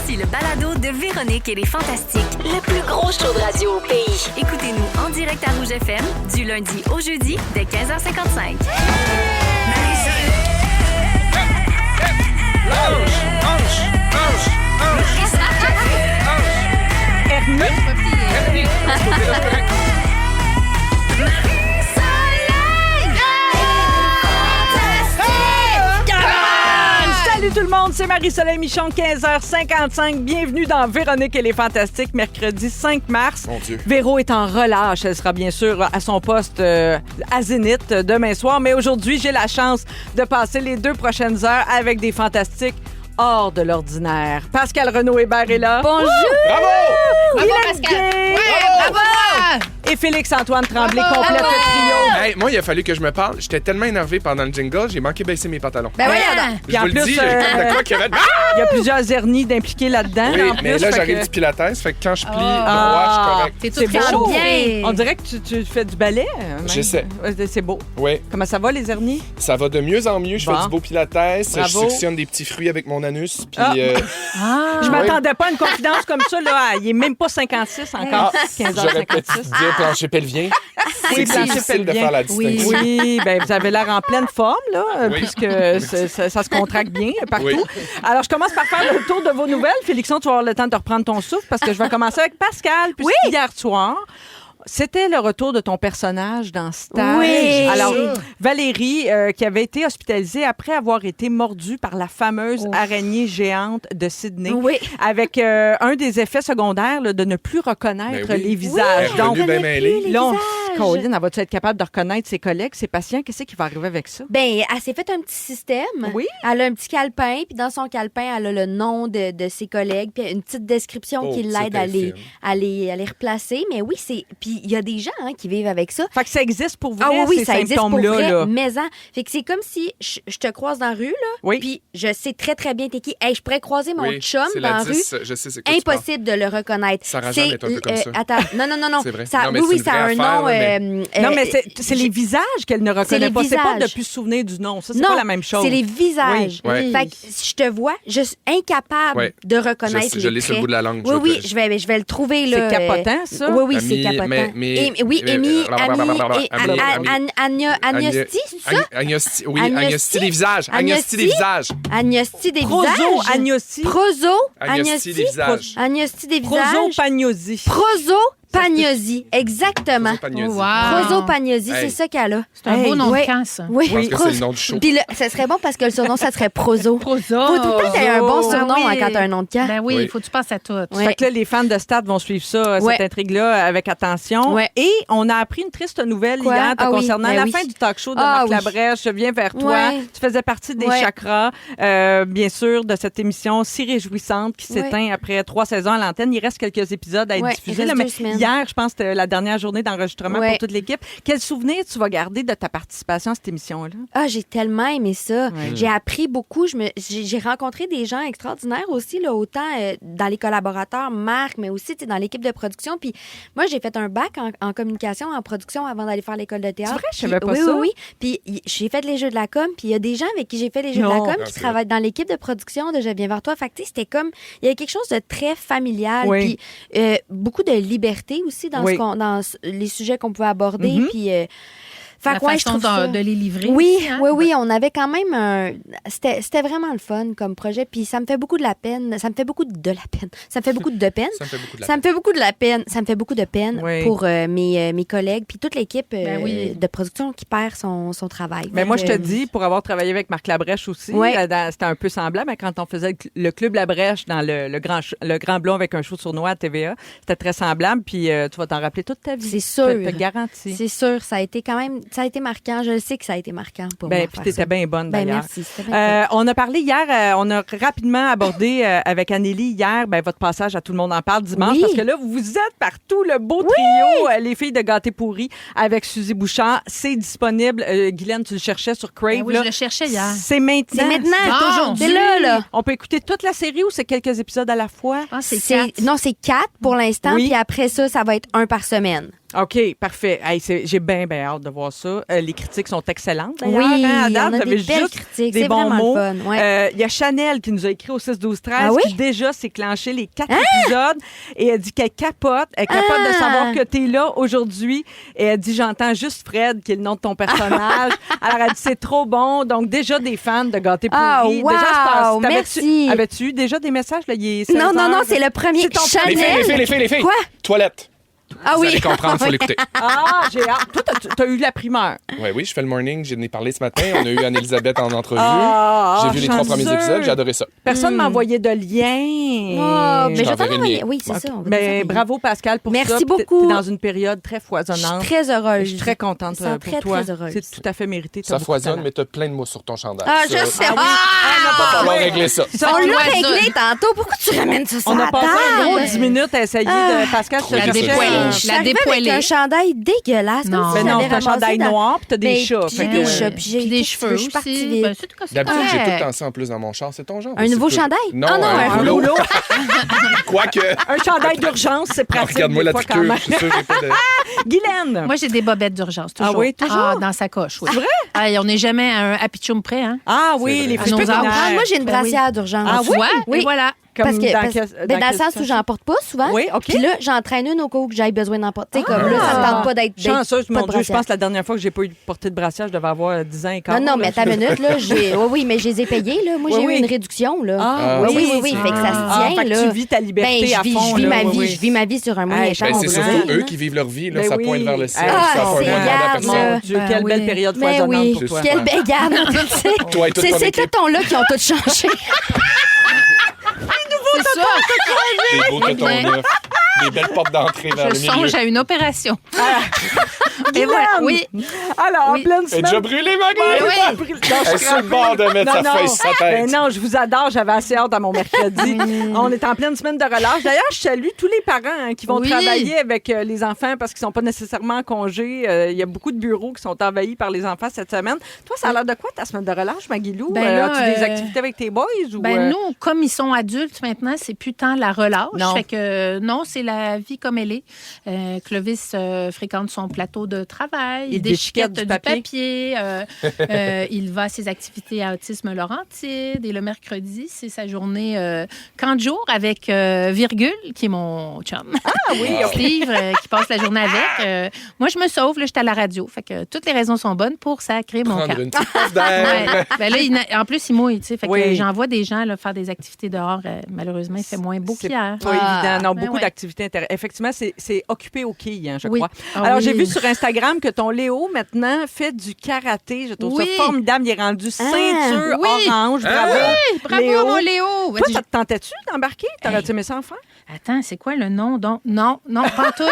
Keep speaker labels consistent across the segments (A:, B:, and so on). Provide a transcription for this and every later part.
A: Voici le balado de Véronique et les Fantastiques. Le plus gros show de radio au pays. Écoutez-nous en direct à Rouge FM, du lundi au jeudi, dès 15h55.
B: Salut tout le monde, c'est Marie-Soleil Michon, 15h55. Bienvenue dans Véronique et les Fantastiques, mercredi 5 mars.
C: Mon Dieu.
B: Véro est en relâche. Elle sera bien sûr à son poste à Zénith demain soir. Mais aujourd'hui, j'ai la chance de passer les 2 prochaines heures avec des Fantastiques hors de l'ordinaire. Pascal Renaud-Hébert est là.
D: Bonjour!
C: Bravo!
D: Bravo,
B: Hélène
D: Pascal!
B: Gay.
D: Bravo!
B: Et Félix-Antoine Tremblay complète le trio.
C: Hey, moi, il a fallu que je me parle. J'étais tellement énervé pendant le jingle, j'ai manqué baisser mes pantalons.
D: Ben voyons donc.
B: Puis en
C: Je vous le
B: plus,
C: dis, j'ai comme de quoi qui avait...
B: il y a plusieurs hernies d'impliqués là-dedans.
C: Oui,
B: en
C: mais
B: plus,
C: là,
B: fait
C: j'arrive
B: que
C: du pilates, fait que quand je plie
B: Ah.
C: droit, je suis correct.
D: T'es tout
B: C'est beau.
D: réchauffé.
B: On dirait que tu fais du ballet. Même.
C: J'essaie.
B: Ouais, c'est beau.
C: Oui,
B: Comment ça va, les hernies?
C: ça va de mieux en mieux. Je
B: Bon.
C: fais du beau pilates, je
B: Bravo.
C: suctionne des petits fruits avec mon anus, puis...
B: Je m'attendais pas à une confidence comme ça. Là. Il est même pas 56 encore.
C: J'aurais peut-être
B: 15h56.
C: dû dire plancher pelvien. C'est
B: Oui,
C: que c'est
B: plancher
C: difficile de
B: pelvien.
C: faire la distinction.
B: Oui, ben vous avez l'air en pleine forme, là,
C: Oui.
B: puisque ça se contracte bien partout.
C: Oui.
B: Alors, je commence par faire le tour de vos nouvelles. Félixon, tu vas avoir le temps de reprendre ton souffle parce que je vais commencer avec Pascal, puisque hier soir, c'était le retour de ton personnage dans Stage.
D: Oui.
B: Alors, Valérie, qui avait été hospitalisée après avoir été mordue par la fameuse araignée géante de Sydney,
D: Oui.
B: avec un des effets secondaires là, de ne plus reconnaître
C: Ben oui.
B: les visages.
C: Elle est
B: Donc,
C: revenue bien mêlée.
B: là, Colin, elle va-tu être capable de reconnaître ses collègues, ses patients? Qu'est-ce qui va arriver avec ça?
D: Ben, elle s'est fait un petit système.
B: Oui.
D: Elle a un petit calepin, puis dans son calepin, elle a le nom de ses collègues, puis une petite description
C: Oh,
D: qui l'aide
C: c'est
D: à les replacer. Mais oui, c'est. Puis il y a des gens qui vivent avec ça.
B: Fait que ça existe pour vrai,
D: Ah oui,
B: ces
D: ça existe pour
B: symptômes-là.
D: vrai,
B: là.
D: mais fait que c'est comme si je te croise dans la rue, là,
B: Oui.
D: puis je sais très, très bien t'es qui. Hey, je pourrais croiser mon
C: Oui,
D: chum
C: c'est
D: dans
C: la
D: la rue.
C: 10, je sais c'est quoi tu parles.
D: Impossible de le reconnaître.
C: Sarah Jeanne est un peu comme ça.
D: Attends, non.
C: C'est vrai.
D: Ça,
C: Non, mais
D: oui,
C: c'est
D: oui,
C: une
D: ça a
C: vraie
D: un
C: affaire,
D: nom.
C: là,
B: Non, mais c'est les visages qu'elle ne reconnaît
D: les
B: pas. C'est pas de
D: visages.
B: plus se souvenir du nom. Ça, c'est
D: Non,
B: pas la même chose.
D: c'est les visages.
C: Oui. Ouais.
D: Fait que si je te vois, je suis incapable
C: Ouais.
D: de reconnaître
C: Je
D: les
C: l'ai sur le
D: traits.
C: bout de la langue.
D: Oui, je vais le trouver. là.
B: C'est capotant, ça?
D: Oui, c'est
C: Ami,
D: capotant.
C: mais-
D: Oui, Amy, Agnosti, c'est ça?
C: Agnosti, oui,
D: Agnosti?
C: Agnosti des visages. Agnosti des visages.
D: Agnosti des
B: Proso,
D: visages.
B: agnosi.
D: Proso,
C: Agnosti des visages.
D: Agnosti des visages.
B: Prosopagnosie.
D: Prosopagnosie, exactement.
C: Prosopagnosie.
D: Prosopagnosie,
C: Hey.
D: c'est ça qu'elle a.
E: C'est un beau nom
D: Ouais.
E: de camp, ça.
D: Oui,
C: Je pense que c'est le nom du show.
D: Puis ça serait bon parce que le surnom, ça serait Proso.
E: Proso.
D: Faut tout le temps que t'aies un bon surnom
E: Ben oui.
D: quand t'as un nom de camp.
E: Ben oui,
C: Oui.
E: il faut que tu penses à tout.
D: Ouais.
B: Fait que là, les fans de Stade vont suivre ça,
D: Ouais.
B: cette intrigue-là, avec attention.
D: Ouais.
B: Et on a appris une triste nouvelle
D: Quoi?
B: hier
D: Ah oui,
B: concernant
D: ben
B: la
D: oui.
B: fin du talk show de
D: Ah
B: Marc
D: oui.
B: Labrèche. Je viens vers toi.
D: Ouais.
B: Tu faisais partie des
D: Ouais.
B: chakras, bien sûr, de cette émission si réjouissante qui
D: Ouais.
B: s'éteint après 3 saisons à l'antenne. Il reste quelques épisodes à être
D: Ouais, il
B: diffusés.
D: reste
B: là, mais
D: 2 semaines.
B: hier, je pense que c'était la dernière journée d'enregistrement
D: Ouais.
B: pour toute l'équipe. Quel souvenir tu vas garder de ta participation à cette émission-là?
D: Ah, j'ai tellement aimé ça.
B: Ouais.
D: J'ai appris beaucoup. J'ai rencontré des gens extraordinaires aussi, là, autant dans les collaborateurs, Marc, mais aussi tu sais, dans l'équipe de production. Puis moi, j'ai fait un bac en communication, en production avant d'aller faire l'école de théâtre.
B: C'est vrai? Je
D: Puis-
B: savais pas
D: oui,
B: ça.
D: Oui, oui. Puis j'ai fait les jeux de la com. Puis il y a des gens avec qui j'ai fait les jeux de la
B: Non.
D: com
C: Ah,
D: qui
C: c'est
D: travaillent dans l'équipe de production de Je viens vers toi. Fait que tu sais, c'était comme... Il y avait quelque chose de très familial.
B: Oui.
D: Puis beaucoup de liberté aussi dans,
B: Oui.
D: dans les sujets qu'on pouvait aborder.
B: Mhm.
D: Puis... fait
E: La
D: que, ouais, je
E: façon
D: trouve ça...
E: de les livrer.
D: Oui,
E: aussi, hein?
D: oui, on avait quand même un... C'était vraiment le fun comme projet, puis ça me fait beaucoup de la peine. Ça me fait beaucoup de la peine. Ça me fait beaucoup de peine.
C: Ça me fait beaucoup de la
D: Ça me fait beaucoup de la peine. Ça me fait beaucoup de peine
B: Oui.
D: pour mes collègues, puis toute l'équipe
E: Ben oui.
D: de production qui perd son travail.
B: Mais moi, je te
D: Fait que,
B: dis, pour avoir travaillé avec Marc Labrèche aussi,
D: Ouais.
B: c'était un peu semblable mais quand on faisait le Club Labrèche dans le grand blond avec un show sournois à TVA. C'était très semblable, puis tu vas t'en rappeler toute ta vie.
D: C'est sûr.
B: Je te garantis.
D: C'est sûr, ça a été quand même... Ça a été marquant. Je le sais que ça a été marquant pour moi.
B: Ben, puis
D: faire
B: t'étais
D: ça.
B: bien bonne,
D: Ben,
B: d'ailleurs.
D: merci. C'était bien cool.
B: On a parlé hier, on a rapidement abordé avec Anneli hier votre passage à Tout le monde en parle dimanche,
D: Oui.
B: parce que là, vous êtes partout, le beau trio, les filles de Gâté Pourri avec Suzy Bouchard. C'est disponible. Guylaine, tu le cherchais sur Crave.
E: Ben oui,
B: là.
E: je le cherchais hier.
B: C'est maintenant.
D: C'est maintenant.
E: Bon.
D: aujourd'hui. C'est là.
B: On peut écouter toute la série ou c'est quelques épisodes à la fois?
E: Ah, c'est 4.
D: Non, c'est 4 pour l'instant,
B: Oui.
D: puis après ça, ça va être 1 par semaine.
B: OK, parfait. Hey, j'ai bien hâte de voir ça. Les critiques sont excellentes, d'ailleurs.
D: Oui,
B: hein, à date,
D: on a
B: vous avez
D: des belles
B: juste
D: critiques.
B: des
D: C'est
B: bons
D: vraiment
B: mots.
D: le fun. Ouais.
B: Il y a Chanel qui nous a écrit au 6-12-13
D: Ah oui?
B: qui déjà s'est clenché les 4 épisodes et elle dit qu'elle capote. Elle capote de savoir que tu es là aujourd'hui. Et elle dit, j'entends juste Fred, qui est le nom de ton personnage. Alors, elle dit, c'est trop bon. Donc, déjà des fans de Gâté pourri.
D: Ah, wow!
B: Déjà,
D: Merci.
B: Avais-tu eu déjà des messages? Là, il est
D: Non,
B: 16h?
D: c'est le premier.
B: C'est ton
D: Chanel.
C: Les filles.
D: Quoi?
C: Toilette.
D: Ah
C: Vous
D: oui.
C: allez comprendre, il faut l'écouter.
B: Ah, j'ai hâte. Toi, t'as eu la primeur.
C: Oui, je fais le morning. J'en ai parlé ce matin. On a eu Anne-Elisabeth en entrevue.
B: Ah,
C: J'ai vu les 3 premiers
B: chanceux.
C: épisodes. J'ai adoré ça.
B: Personne m'a envoyé de lien.
D: Ah, mais je vais
C: t'enverrai
D: t'en
C: le
D: envoyer.
C: lien.
D: Oui, c'est ça. on va
B: Mais
D: t'envoyer.
B: bravo, Pascal, pour ça.
D: Merci
B: Puis
D: beaucoup.
B: T'es dans une période très
D: Je suis
B: foisonnante.
D: très heureuse.
B: Je suis très contente
D: Je me sens
B: pour
D: très,
B: toi.
D: très heureuse.
B: C'est tout à fait mérité. T'as
C: Ça
B: beaucoup de
C: foisonne,
B: talent.
C: mais t'as plein de mots sur ton chandail.
D: Ah,
C: Ça,
D: je sais.
C: Il va falloir régler ça.
D: On l'a
E: Oiseau.
D: réglé tantôt. Pourquoi tu ramènes ça sur
B: On a
D: la
B: passé un
D: table?
B: gros 10 minutes à essayer de... Pascal, je te
C: La
B: cherchais,
C: dépoêlée.
B: euh,
D: Je suis
E: La
D: arrivée
E: dépoêlée.
D: avec un chandail dégueulasse.
E: Non.
D: Comme si
B: Ben non,
D: j'avais
B: t'as un
D: ramassé
B: chandail
D: dans-
B: noir puis t'as des
D: Mais
B: chats.
D: J'ai
B: fait
D: des
B: que-
D: chats, puis j'ai
E: Puis des
D: qu'est-ce que
E: cheveux
D: je suis partie
E: aussi.
D: vite.
E: Ben, c'est tout ça.
C: D'habitude, j'ai tout le
E: correct.
C: temps ça en plus dans mon char. C'est ton genre.
D: Un nouveau chandail?
C: Non,
D: Ah non, un
B: Un
C: rouleau.
B: rouleau.
C: Quoique.
B: Un chandail d'urgence, c'est pratique
C: Regarde-moi
B: des
C: la
B: fois
C: petite
B: quand
C: queue.
B: même.
C: Je suis sûr, j'ai pas de...
B: Guylaine.
E: Moi, j'ai des bobettes d'urgence, toujours.
B: Ah oui, toujours?
E: Ah, dans sa coche, oui.
B: C'est vrai?
E: Ah, et on n'est jamais à un happy chum près, hein?
B: Ah oui,
C: C'est
B: les
C: vrai.
B: fruits
E: À nos arbres.
B: culinaires.
D: Moi, j'ai une
E: Ben oui.
D: brassière d'urgence.
B: Ah
E: Tu
B: oui?
E: vois?
D: Oui.
E: Et voilà.
B: Comme
D: Parce que,
B: dans
D: parce-
B: quel-
D: ben, dans le
B: quel
D: sens où j'en porte pas souvent.
B: Oui, OK.
D: Puis là, j'en traîne une au cas où que j'aille besoin d'en porter. Comme là, ça me tente pas d'être
B: Chanceuse,
D: pas
B: mon
D: de
B: Dieu, je
D: brassière.
B: pense que la dernière fois que j'ai pas eu de portée de brassière, je devais avoir 10 ans et quart.
D: Non, non,
B: là.
D: mais ta minute, là, oui, mais je les ai payés, là. Moi,
B: Oui,
D: j'ai
B: oui.
D: eu une réduction, là.
B: Ah,
D: oui,
B: oui,
D: oui, oui, fait que ça se
B: Ah,
D: tient,
B: fait que
D: là.
B: tu vis ta liberté
D: Ben,
B: à fond.
D: je vis
B: là,
D: ma
B: oui,
D: vie,
B: oui.
D: je vis ma vie sur un moyen
B: Hey,
D: terme.
C: Ben, c'est
B: comprends.
C: surtout eux qui vivent leur vie. Là.
B: Ben
C: Ça
B: oui.
C: pointe vers le ciel.
B: Ah,
C: Ça fait
D: c'est
C: pas demander à
D: grave,
C: personne.
B: Mon Dieu,
E: Ben
B: quelle
E: oui.
B: belle période
D: Mais
B: foisonnante
D: oui,
B: pour
C: C'est
B: toi.
C: ça.
D: quelle belle garde.
C: Toi et toute ton
D: C'est
C: équipe.
D: tétons-là qui ont tout changé.
E: C'est ça.
C: Des beaux tétons
E: Mais-
C: neufs. Des belles portes d'entrée vers le
E: Je
C: milieu.
E: songe à une opération.
B: Et
E: voilà, oui.
B: Alors,
E: Oui.
B: en pleine
C: Elle est
B: semaine...
C: déjà brûlée, Marie!
E: Oui.
C: Elle est sur le bord de mettre sa feuille sur sa
B: Ben
C: tête.
B: non, je vous adore. J'avais assez hâte à mon mercredi. On est en pleine semaine de relâche. D'ailleurs, je salue tous les parents hein, qui vont
E: Oui.
B: travailler avec les enfants parce qu'ils sont pas nécessairement en congé. Il y a beaucoup de bureaux qui sont envahis par les enfants cette semaine. Toi, ça a l'air de quoi ta semaine de relâche, Maguilou?
E: Ben là,
B: as-tu des activités avec tes boys? Ou,
E: Ben nous, comme ils sont adultes maintenant, c'est plus tant la relâche.
B: Non.
E: Fait que non, c'est la vie comme elle est. Clovis fréquente son plateau de travail,
B: Il
E: il
B: déchiquette
E: déchiquette
B: du
E: du
B: papier.
E: papier. Il va à ses activités à Autisme Laurentide et le mercredi, c'est sa journée camp de jour avec Virgule, qui est mon chum.
B: Ah oui, OK.
E: Steve, qui passe la journée avec. Moi, je me sauve, là, j'étais à la radio. Fait que toutes les raisons sont bonnes pour sacrer mon camp.
C: Prendre une petite puff d'air.
E: Ouais. Ben là, en plus, il mouille, tu sais. Fait
B: Oui.
E: que j'envoie des gens là, faire des activités dehors. Malheureusement, il fait moins beau
B: C'est
E: qu'hier.
B: pas évident. Non,
E: Ben
B: beaucoup
E: ouais.
B: d'activités intéressantes. Effectivement, c'est occupé au quilles, hein, je
E: Oui.
B: crois.
E: Ah
B: Alors,
E: oui.
B: j'ai vu sur Instagram que ton Léo, maintenant, fait du karaté. Je trouve
E: Oui.
B: ça formidable. Il est rendu ceinture
E: oui.
B: orange. Bravo.
E: Oui, bravo,
B: Léo.
E: mon Léo!
B: Toi, ça te tentait-tu d'embarquer? T'aurais-tu aimé ça en faire?
E: Attends, c'est quoi le nom? Donc, non, pas tout.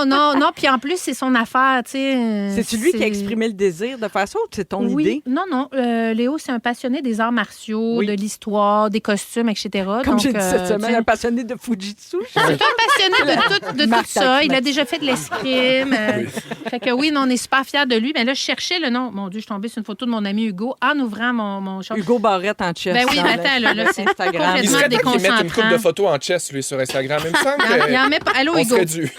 E: non. Puis en plus, c'est son affaire, tu sais.
B: C'est-tu lui qui a exprimé le désir de faire ça ou c'est ton
E: Oui.
B: idée?
E: Non. Léo, c'est un passionné des arts martiaux,
B: Oui.
E: de l'histoire, des costumes, etc.
B: Comme
E: Donc,
B: j'ai dit cette
E: tu
B: semaine,
E: sais,
B: un passionné de Fujitsu.
E: c'est un passionné de tout
B: Marc
E: ça. Il a
B: Taxman.
E: déjà fait de l'escrime. Fait que oui, non, on est super fiers de lui. Mais là, je cherchais le nom. Mon Dieu, je suis tombée sur une photo de mon ami Hugo en ouvrant mon shop.
B: Hugo Barrette en chess.
E: Ben oui,
B: dans
E: mais attends, là, c'est
B: Instagram.
C: Il
E: complètement
C: serait temps qu'il mette une coupe
E: déconcentrant.
C: de photos en chess, lui, sur Instagram. Il me semble
E: Il y en met pas. Allô,
C: qu'on
E: Hugo.
C: serait dû.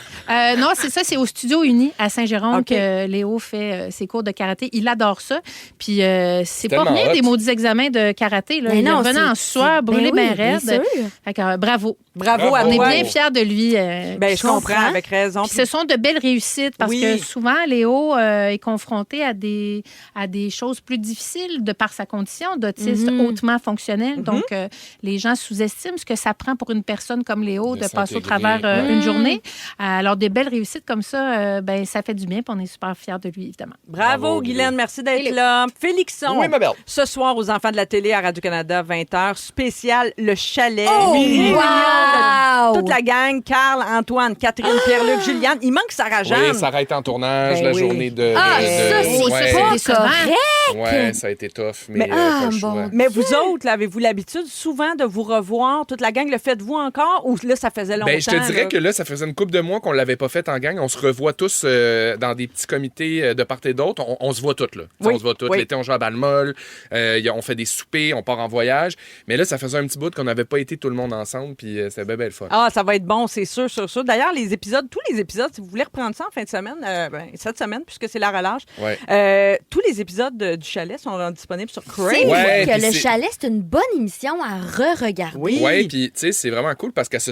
E: Non, c'est ça, c'est au Studio Uni à Saint-Jérôme
B: OK.
E: que Léo fait ses cours de karaté. Il adore ça. Puis c'est pas
C: tellement
E: rien
C: hot.
E: des maudits examens de karaté. Là.
D: Mais
E: il
D: non,
E: revenait en
D: c'est-
E: sueur, brûlé
D: ben oui,
E: bien
D: bien
E: raide.
D: sûr.
E: Fait que bravo.
B: Bravo à
E: On est
B: toi.
E: bien fiers de lui.
B: Ben, je comprends, avec raison.
E: Puis ce sont de belles réussites parce
B: Oui.
E: que souvent, Léo est confronté à des choses plus difficiles de par sa condition d'autiste hautement fonctionnel. Donc, les gens sous-estiment ce que ça prend pour une personne comme Léo
C: De
E: de passer au
C: s'intégrer.
E: travers une journée. Alors, des belles réussites comme ça, ben, ça fait du bien puis on est super fiers de lui, évidemment.
B: Bravo,
C: Bravo,
B: Guylaine.
C: Guilaine.
B: Merci d'être là. Félixon.
C: Oui, ma belle.
B: Ce soir, aux enfants de la télé à Radio-Canada, 20h, spécial Le Chalet.
D: Oh,
B: Réunion de
D: wow!
B: toute la gang, Carl, Antoine, Catherine, Pierre-Luc, Juliane. Il manque Sarah-Jeanne,
C: Oui, Sarah était en tournage,
B: Ben
C: la
B: oui.
C: journée de...
D: Ah, ça,
C: ouais.
D: c'est pas correct.
C: Ouais, ça a été tough, mais
B: Mais-
C: pas le choix.
D: bon.
B: Mais vous autres, là, avez-vous l'habitude souvent de vous revoir? Toute la gang, le faites-vous encore? Ou là, ça faisait longtemps?
C: Ben, je te dirais
B: là?
C: que là, ça faisait une couple de mois qu'on l'avait pas fait en gang. On se revoit tous dans des petits comités de part et d'autre. On se voit tous, là.
B: Oui,
C: On se voit tous.
B: oui.
C: L'été, on joue à Balmol. On fait des soupers, on part en voyage. Mais là, ça faisait un petit bout qu'on n'avait pas été tout le monde ensemble, puis c'était bien belle fun.
B: Ah, ça va être bon, c'est sûr, sûr, sûr. D'ailleurs, tous les épisodes, si vous voulez reprendre ça en fin de semaine, cette semaine, puisque c'est la relâche,
C: Ouais.
B: tous les épisodes du chalet sont disponibles sur Crave.
D: C'est
C: Ouais,
D: que
C: puis
D: le
C: c'est-
D: chalet, c'est une bonne émission à re-regarder.
B: Oui.
C: Oui, puis tu sais, c'est vraiment cool parce qu'à ce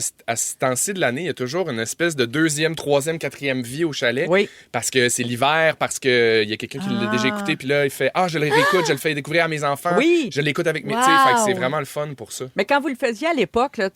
C: temps-ci de l'année, il y a toujours une espèce de 2e, 3e, 4e vie au chalet.
B: Oui.
C: Parce que c'est l'hiver, parce qu'il y a quelqu'un qui l'a déjà écouté, puis là, il fait je le réécoute, je le fais découvrir à mes enfants.
B: Oui.
C: Je l'écoute avec mes.
D: Wow.
C: Tu sais, fait que c'est vraiment le fun pour ça.
B: Mais quand vous le faisiez à l'époque, là,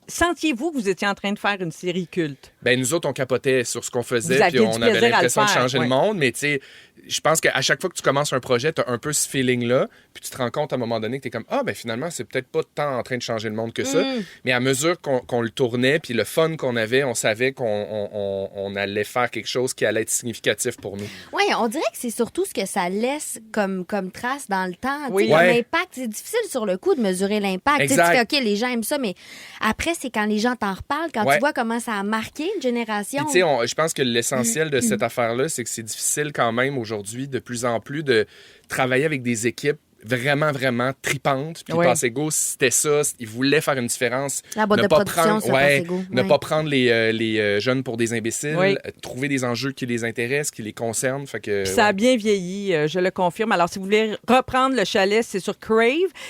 B: sentiez-vous que vous étiez en train de faire une série culte?
C: Ben nous autres, on capotait sur ce qu'on faisait,
B: Vous aviez
C: puis
B: du
C: on avait
B: plaisir à le
C: l'impression de
B: faire,
C: changer
B: ouais.
C: le monde, mais tu sais, je pense qu'à chaque fois que tu commences un projet, tu as un peu ce feeling-là, puis tu te rends compte à un moment donné que tu es comme ben finalement, c'est peut-être pas tant en train de changer le monde que ça. Mais à mesure qu'on le tournait, puis le fun qu'on avait, on savait qu'on allait faire quelque chose qui allait être significatif pour nous.
D: Oui, on dirait que c'est surtout ce que ça laisse comme trace dans le temps.
B: Oui.
D: Tu sais,
C: Ouais.
D: l'impact, c'est difficile sur le coup de mesurer l'impact. Tu sais,
C: Exact.
D: tu fais, OK, les gens aiment ça, mais après, c'est quand les gens t'en reparlent, quand
C: Ouais.
D: tu vois comment ça a marqué une génération.
C: Puis, tu sais, je pense que l'essentiel de cette affaire-là, c'est que c'est difficile quand même aujourd'hui, de plus en plus, de travailler avec des équipes vraiment, vraiment tripantes. Puis
B: Oui.
C: Passego, c'était ça. Ils voulaient faire une différence.
D: La boîte
C: Ne
D: de
C: pas
D: production
C: prendre,
D: sur
C: ouais,
D: Passego.
C: ne
D: Ouais.
C: pas prendre les jeunes pour des imbéciles.
B: Oui.
C: Trouver des enjeux qui les intéressent, qui les concernent. Fait que,
B: Puis ça a bien vieilli, je le confirme. Alors, si vous voulez reprendre le chalet, c'est sur Crave.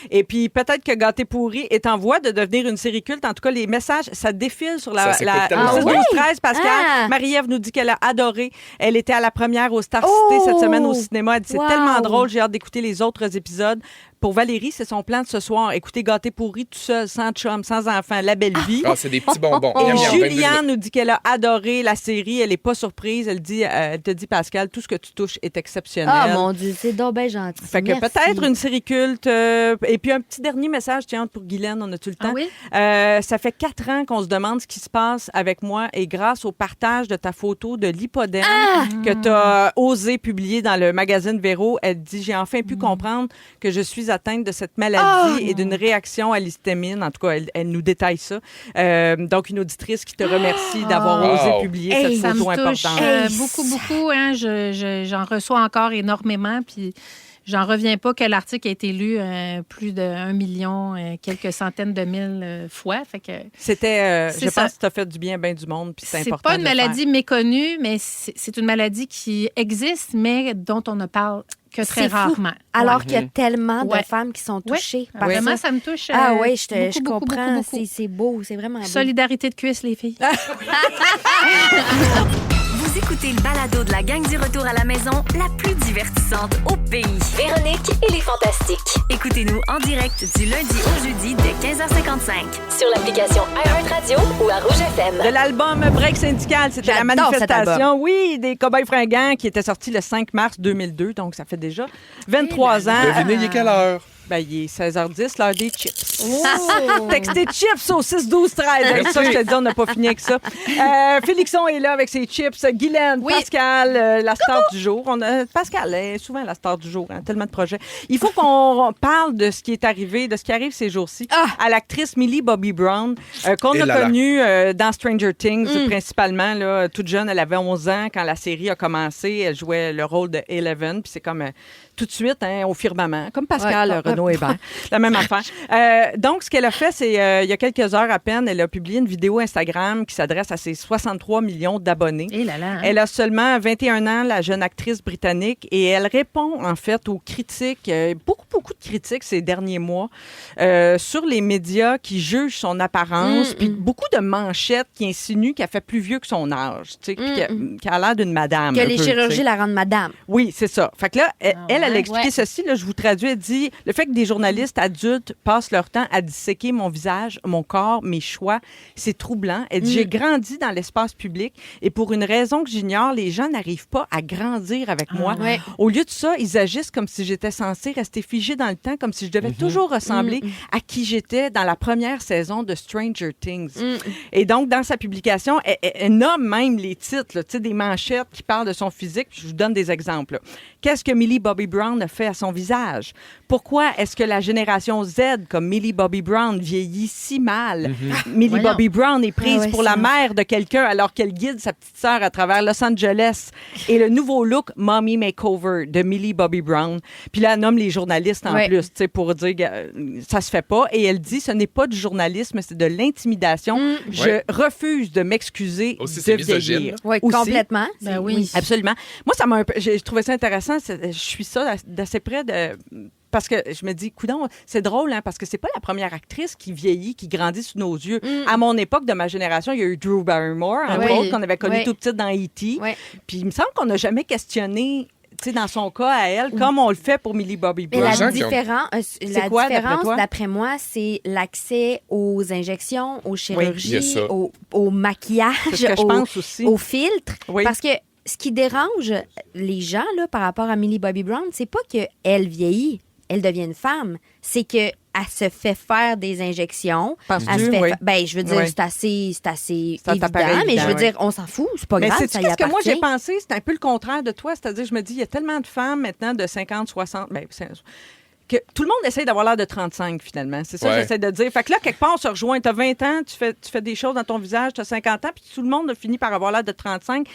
B: Et puis, peut-être que Gâté pourri est en voie de devenir une série culte. En tout cas, les messages, ça défile sur
C: Ça s'écoute tellement
B: au 6,
C: bien.
B: 12, 13, Pascal.
D: Ah!
B: Marie-Ève nous dit qu'elle a adoré. Elle était à la première au Star City cette semaine au cinéma. Elle dit, c'est
D: Wow!
B: tellement drôle, j'ai hâte d'écouter les autres épisodes. Pour Valérie, c'est son plan de ce soir. Écoutez Gâté pourri tout seul, sans chum, sans enfant, la belle vie.
C: c'est des petits bonbons.
B: Et
C: Miam, miam, 22
B: Juliane nous dit qu'elle a adoré la série. Elle n'est pas surprise. Elle te dit, Pascal, tout ce que tu touches est exceptionnel.
D: Ah, mon Dieu, c'est donc bien gentil.
B: Fait que
D: Merci.
B: peut-être une série culte. Et puis un petit dernier message, tiens, pour Guylaine, on a-tu le temps?
E: Ah oui?
B: Ça fait 4 ans qu'on se demande ce qui se passe avec moi et grâce au partage de ta photo de l'hypodème que tu as osé publier dans le magazine Véro, elle dit, j'ai enfin pu comprendre que je suis atteinte de cette maladie et d'une réaction à l'histamine. En tout cas, elle nous détaille ça. Donc, une auditrice qui te remercie d'avoir osé
C: Wow.
B: publier
D: Hey,
B: cette
E: Ça
B: photo
E: me touche
B: importante.
E: beaucoup. Hein. J'en reçois encore énormément. Puis j'en reviens pas que l'article a été lu plus de 1 million, quelques centaines de mille fois. Fait que
B: C'était,
E: C'est
B: je
E: ça.
B: pense que tu as fait du bien à bien du monde, puis c'est
E: c'est
B: important
E: pas une
B: de le
E: maladie
B: faire.
E: méconnue, mais c'est une maladie qui existe, mais dont on ne parle que très
D: C'est fou.
E: rarement.
D: Alors qu'il y a tellement
E: Ouais.
D: de femmes qui sont
E: Ouais.
D: touchées par
E: Vraiment,
D: ça.
E: ça me touche.
D: Ah oui, je
E: beaucoup,
D: comprends.
E: beaucoup.
D: C'est beau, c'est vraiment beau.
E: Solidarité de cuisse, les filles.
A: Vous écoutez le balado de la gang du retour à la maison, la plus divertissante au pays. Véronique et les Fantastiques. Écoutez-nous en direct du lundi au jeudi dès 15h55 sur l'application iHeartRadio ou à Rouge FM.
B: De l'album Break syndical, c'était la
D: J'adore cet
B: manifestation, oui, des Cowboys fringants qui était sorti le 5 mars 2002, donc ça fait déjà 23 ans.
C: Devinez, il est quelle heure?
B: Ben, il est 16h10, l'heure des chips. Textez chips au 6-12-13. Avec ça, je te dis, on n'a pas fini avec ça. Félixon est là avec ses chips. Guylaine,
D: Oui.
B: Pascal, la star du jour. Pascal est souvent la star du jour, hein, tellement de projets. Il faut qu'on parle de ce qui est arrivé, de ce qui arrive ces jours-ci à l'actrice Millie Bobby Brown, qu'on
C: Et
B: a
C: là là.
B: connue dans Stranger Things, principalement. Là, toute jeune, elle avait 11 ans quand la série a commencé. Elle jouait le rôle de Eleven, puis c'est comme tout de suite au firmament, comme Pascal Renaud Hébert. La même affaire. Donc, ce qu'elle a fait, c'est il y a quelques heures à peine, elle a publié une vidéo Instagram qui s'adresse à ses 63 millions d'abonnés.
E: Et là là. Hein?
B: Elle a seulement 21 ans, la jeune actrice britannique, et elle répond en fait aux critiques, beaucoup de critiques ces derniers mois sur les médias qui jugent son apparence, puis beaucoup de manchettes qui insinuent qu'elle fait plus vieux que son âge, tu sais, puis qu'elle a l'air d'une madame.
D: Que
B: un
D: les
B: peu, tu sais.
D: chirurgies la rendent madame.
B: Oui, c'est ça. Fait que là, elle a
E: ouais,
B: expliqué
E: ouais.
B: ceci, là, je vous traduis, elle dit, le fait fait que des journalistes adultes passent leur temps à disséquer mon visage, mon corps, mes choix, c'est troublant. Elle dit, j'ai grandi dans l'espace public et pour une raison que j'ignore, les gens n'arrivent pas à grandir avec moi.
D: Ouais.
B: Au lieu de ça, ils agissent comme si j'étais censée rester figée dans le temps, comme si je devais toujours ressembler à qui j'étais dans la première saison de Stranger Things. Et donc, dans sa publication, elle nomme même les titres, là, des manchettes qui parlent de son physique. Je vous donne des exemples. Qu'est-ce que Millie Bobby Brown a fait à son visage? Pourquoi est-ce que la génération Z, comme Millie Bobby Brown, vieillit si mal? Millie Bobby Brown est prise pour la mère de quelqu'un alors qu'elle guide sa petite sœur à travers Los Angeles. Et le nouveau look Mommy Makeover de Millie Bobby Brown. Puis là, elle nomme les journalistes en plus, pour dire que ça se fait pas. Et elle dit, ce n'est pas du journalisme, c'est de l'intimidation. Je refuse de m'excuser de vieillir.
D: Oui, complètement.
E: Ben oui.
B: Absolument. Moi, ça m'a j'ai trouvé ça intéressant. Je suis ça d'assez près de... Parce que je me dis, coudonc, c'est drôle, hein, parce que c'est pas la première actrice qui vieillit, qui grandit sous nos yeux. À mon époque, de ma génération, il y a eu Drew Barrymore, entre autres, qu'on avait connu tout petite dans E.T. Puis il me semble qu'on n'a jamais questionné, dans son cas à elle, comme on le fait pour Millie Bobby Brown.
D: La différence, d'après moi, c'est l'accès aux injections, aux chirurgies, au maquillage,
B: c'est ce que je pense aussi.
D: Au filtre. Parce que ce qui dérange les gens là, par rapport à Millie Bobby Brown, c'est pas qu'elle vieillit, elle devient une femme. C'est qu'elle se fait faire des injections. Je veux dire, c'est assez évident, mais je veux dire, on s'en fout, c'est pas grave, ça y appartient.
B: Ce que moi j'ai pensé, c'est un peu le contraire de toi, c'est-à-dire, je me dis, il y a tellement de femmes maintenant de 50, 60, que tout le monde essaie d'avoir l'air de 35, finalement. C'est ça que j'essaie de dire. Fait que là, quelque part, on se rejoint. Tu as 20 ans, tu fais des choses dans ton visage, tu as 50 ans, puis tout le monde a fini par avoir l'air de 35.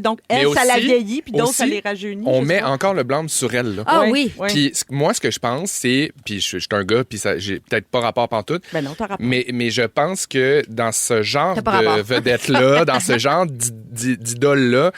B: Donc, elle, ça la vieillit, puis d'autres, ça les rajeunit.
C: On met encore le blâme sur elle. Là.
D: Ah oui.
C: Puis moi, ce que je pense, c'est... Puis je suis un gars, puis j'ai peut-être pas rapport pantoute.
B: Ben non, t'as rapport.
C: Mais je pense que dans ce genre de vedette-là, dans ce genre d'idole-là,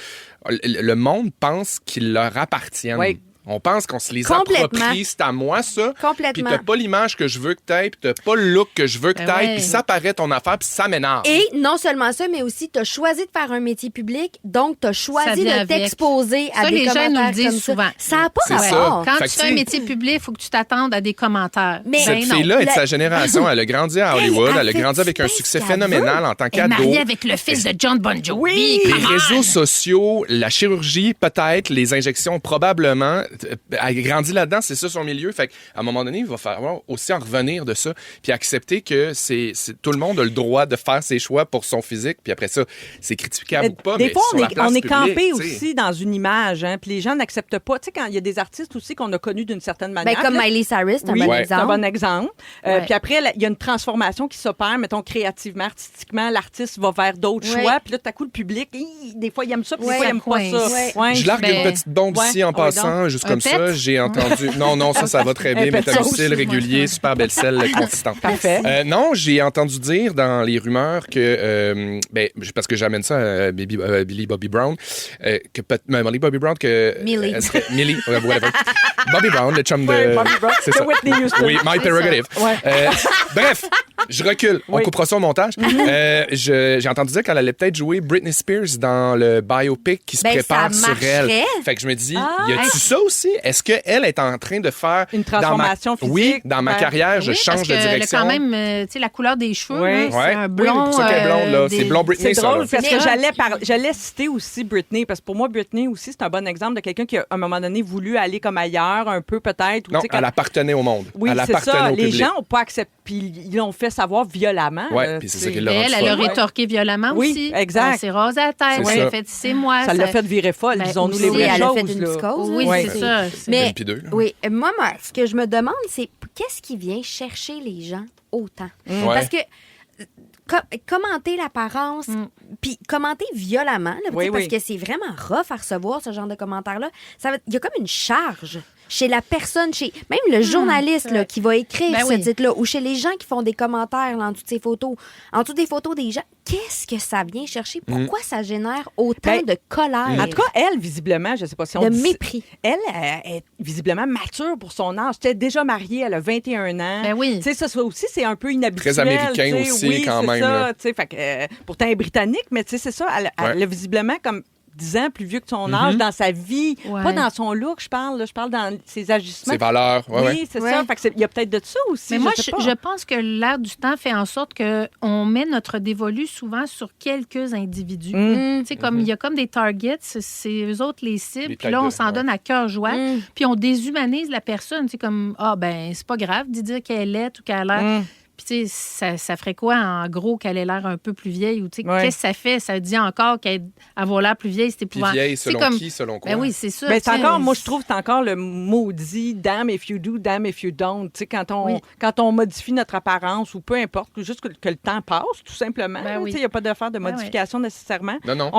C: le monde pense qu'ils leur appartiennent. Oui. On pense qu'on se les approprie. C'est à moi, ça.
D: Complètement.
C: Puis t'as pas l'image que je veux que t'aies, puis t'as pas le look que je veux que t'aies, puis ça paraît ton affaire, puis ça m'énerve.
D: Et non seulement ça, mais aussi t'as choisi de faire un métier public, donc t'as choisi de t'exposer à des commentaires comme ça. Ça, les gens nous le disent souvent. Ça n'a pas rapport.
E: Quand tu fais un métier public, il faut que tu t'attendes à des commentaires.
C: Mais cette fille-là est de sa génération. Elle a grandi à Hollywood. Elle a grandi avec un succès phénoménal en tant qu'ado.
E: Elle est mariée avec le fils de John Bon Jovi. Oui!
C: Les réseaux sociaux, la chirurgie, peut-être, les injections, probablement... Elle grandit là-dedans, c'est ça son milieu. Fait qu'à un moment donné, il va falloir aussi en revenir de ça, puis accepter que c'est tout le monde a le droit de faire ses choix pour son physique, puis après ça, c'est critiquable ou pas.
B: Des fois, on est campé
C: publique,
B: aussi dans une image, hein, puis les gens n'acceptent pas. Tu sais, quand il y a des artistes aussi qu'on a connus d'une certaine manière.
D: Comme Miley Cyrus, c'est un bon exemple.
B: C'est un bon exemple. Puis après, il y a une transformation qui s'opère, mettons, créativement, artistiquement, l'artiste va vers d'autres choix, puis là, tout à coup, le public, des fois, il aime ça, puis des fois, il n'aime pas ça.
C: Je largue une petite bombe ici en passant, juste comme ça. J'ai entendu... Non, ça va très bien. Métamicile régulier, super belle selle consistante.
B: Parfait.
C: Non, j'ai entendu dire dans les rumeurs que... parce que j'amène ça à Millie Bobby Brown, Millie Bobby Brown, que... Millie, whatever. Bobby Brown, le chum de...
B: Bobby Brown, c'est ça. Whitney Houston.
C: Oui, my prerogative. Bref, je recule. On coupera ça au montage. J'ai entendu dire qu'elle allait peut-être jouer Britney Spears dans le biopic qui se prépare sur elle. Fait que je me dis, y a-tu ça aussi? Est-ce qu'elle est en train de faire...
B: Une transformation physique?
C: Oui, dans ma carrière, je change de direction.
E: Parce quand même, la couleur des cheveux, c'est un blond...
C: Oui, pour ça qu'elle est blonde, là. C'est blond Britney,
B: c'est drôle, parce que j'allais citer aussi Britney, parce que pour moi, Britney aussi, c'est un bon exemple de quelqu'un qui, à un moment donné, voulu aller comme ailleurs, un peu peut-être.
C: Non, elle appartenait au monde.
B: Oui,
C: elle
B: c'est ça.
C: Les
B: gens n'ont pas accepté, puis ils l'ont fait savoir violemment.
C: Oui, puis c'est ça qui l'a rendu
E: Elle a rétorqué violemment aussi.
B: Oui, exact.
E: Elle s'est rasée la tête, elle a fait « c'est moi ».
B: Ça l'a fait virer folle, disons-nous les vraies choses.
D: Elle a fait une psychose.
E: Oui, c'est ça.
D: Mais moi, ce que je me demande, c'est qu'est-ce qui vient chercher les gens autant? Parce que commenter l'apparence, puis commenter violemment, là, parce que c'est vraiment rough à recevoir ce genre de commentaires-là. Il y a comme une charge chez la personne, même le journaliste là, qui va écrire ce titre-là, ou chez les gens qui font des commentaires là, en dessous de ces photos, en dessous des photos des gens. Qu'est-ce que ça vient chercher? Pourquoi ça génère autant de colère?
B: En tout cas, elle, visiblement, je ne sais pas si on dit...
D: mépris.
B: Elle est visiblement mature pour son âge. Elle est déjà mariée, elle a 21 ans.
E: Ben oui.
B: Tu sais, ça aussi, c'est un peu inhabituel.
C: Très américain aussi, quand même.
B: Ça, fait que, pourtant, elle est britannique, mais tu sais, c'est ça. Elle a visiblement comme 10 ans, plus vieux que son âge, dans sa vie.
E: Ouais.
B: Pas dans son look, je parle. Je parle dans ses agissements.
C: Ses valeurs.
B: Oui, c'est ça. Fait que il y a peut-être de ça aussi.
E: Mais moi,
B: sais pas.
E: je pense que l'air du temps fait en sorte qu'on met notre dévolu souvent sur quelques individus. Tu sais, comme il y a comme des targets, c'est eux autres les cibles,
C: Les
E: puis là, on s'en
C: ouais.
E: donne à cœur joie, puis on déshumanise la personne. C'est comme, c'est pas grave d'y dire qu'elle est laide ou qu'elle a l'air... Puis, tu sais, ça ferait quoi, en gros, qu'elle ait l'air un peu plus vieille? Ou, tu sais, qu'est-ce que ça fait? Ça dit encore qu'avoir l'air plus vieille, c'est
C: Puis
E: épouvantable.
C: vieille, selon
E: comme...
C: qui, selon quoi?
E: Ben oui, c'est ça.
B: Mais c'est
E: tu sais,
B: encore, moi, je trouve que c'est encore le maudit damn if you do, damn if you don't. Tu sais, quand on modifie notre apparence ou peu importe, juste que le temps passe, tout simplement.
E: Ben oui.
B: Tu sais, il n'y a pas d'affaire de modification nécessairement.
C: Non.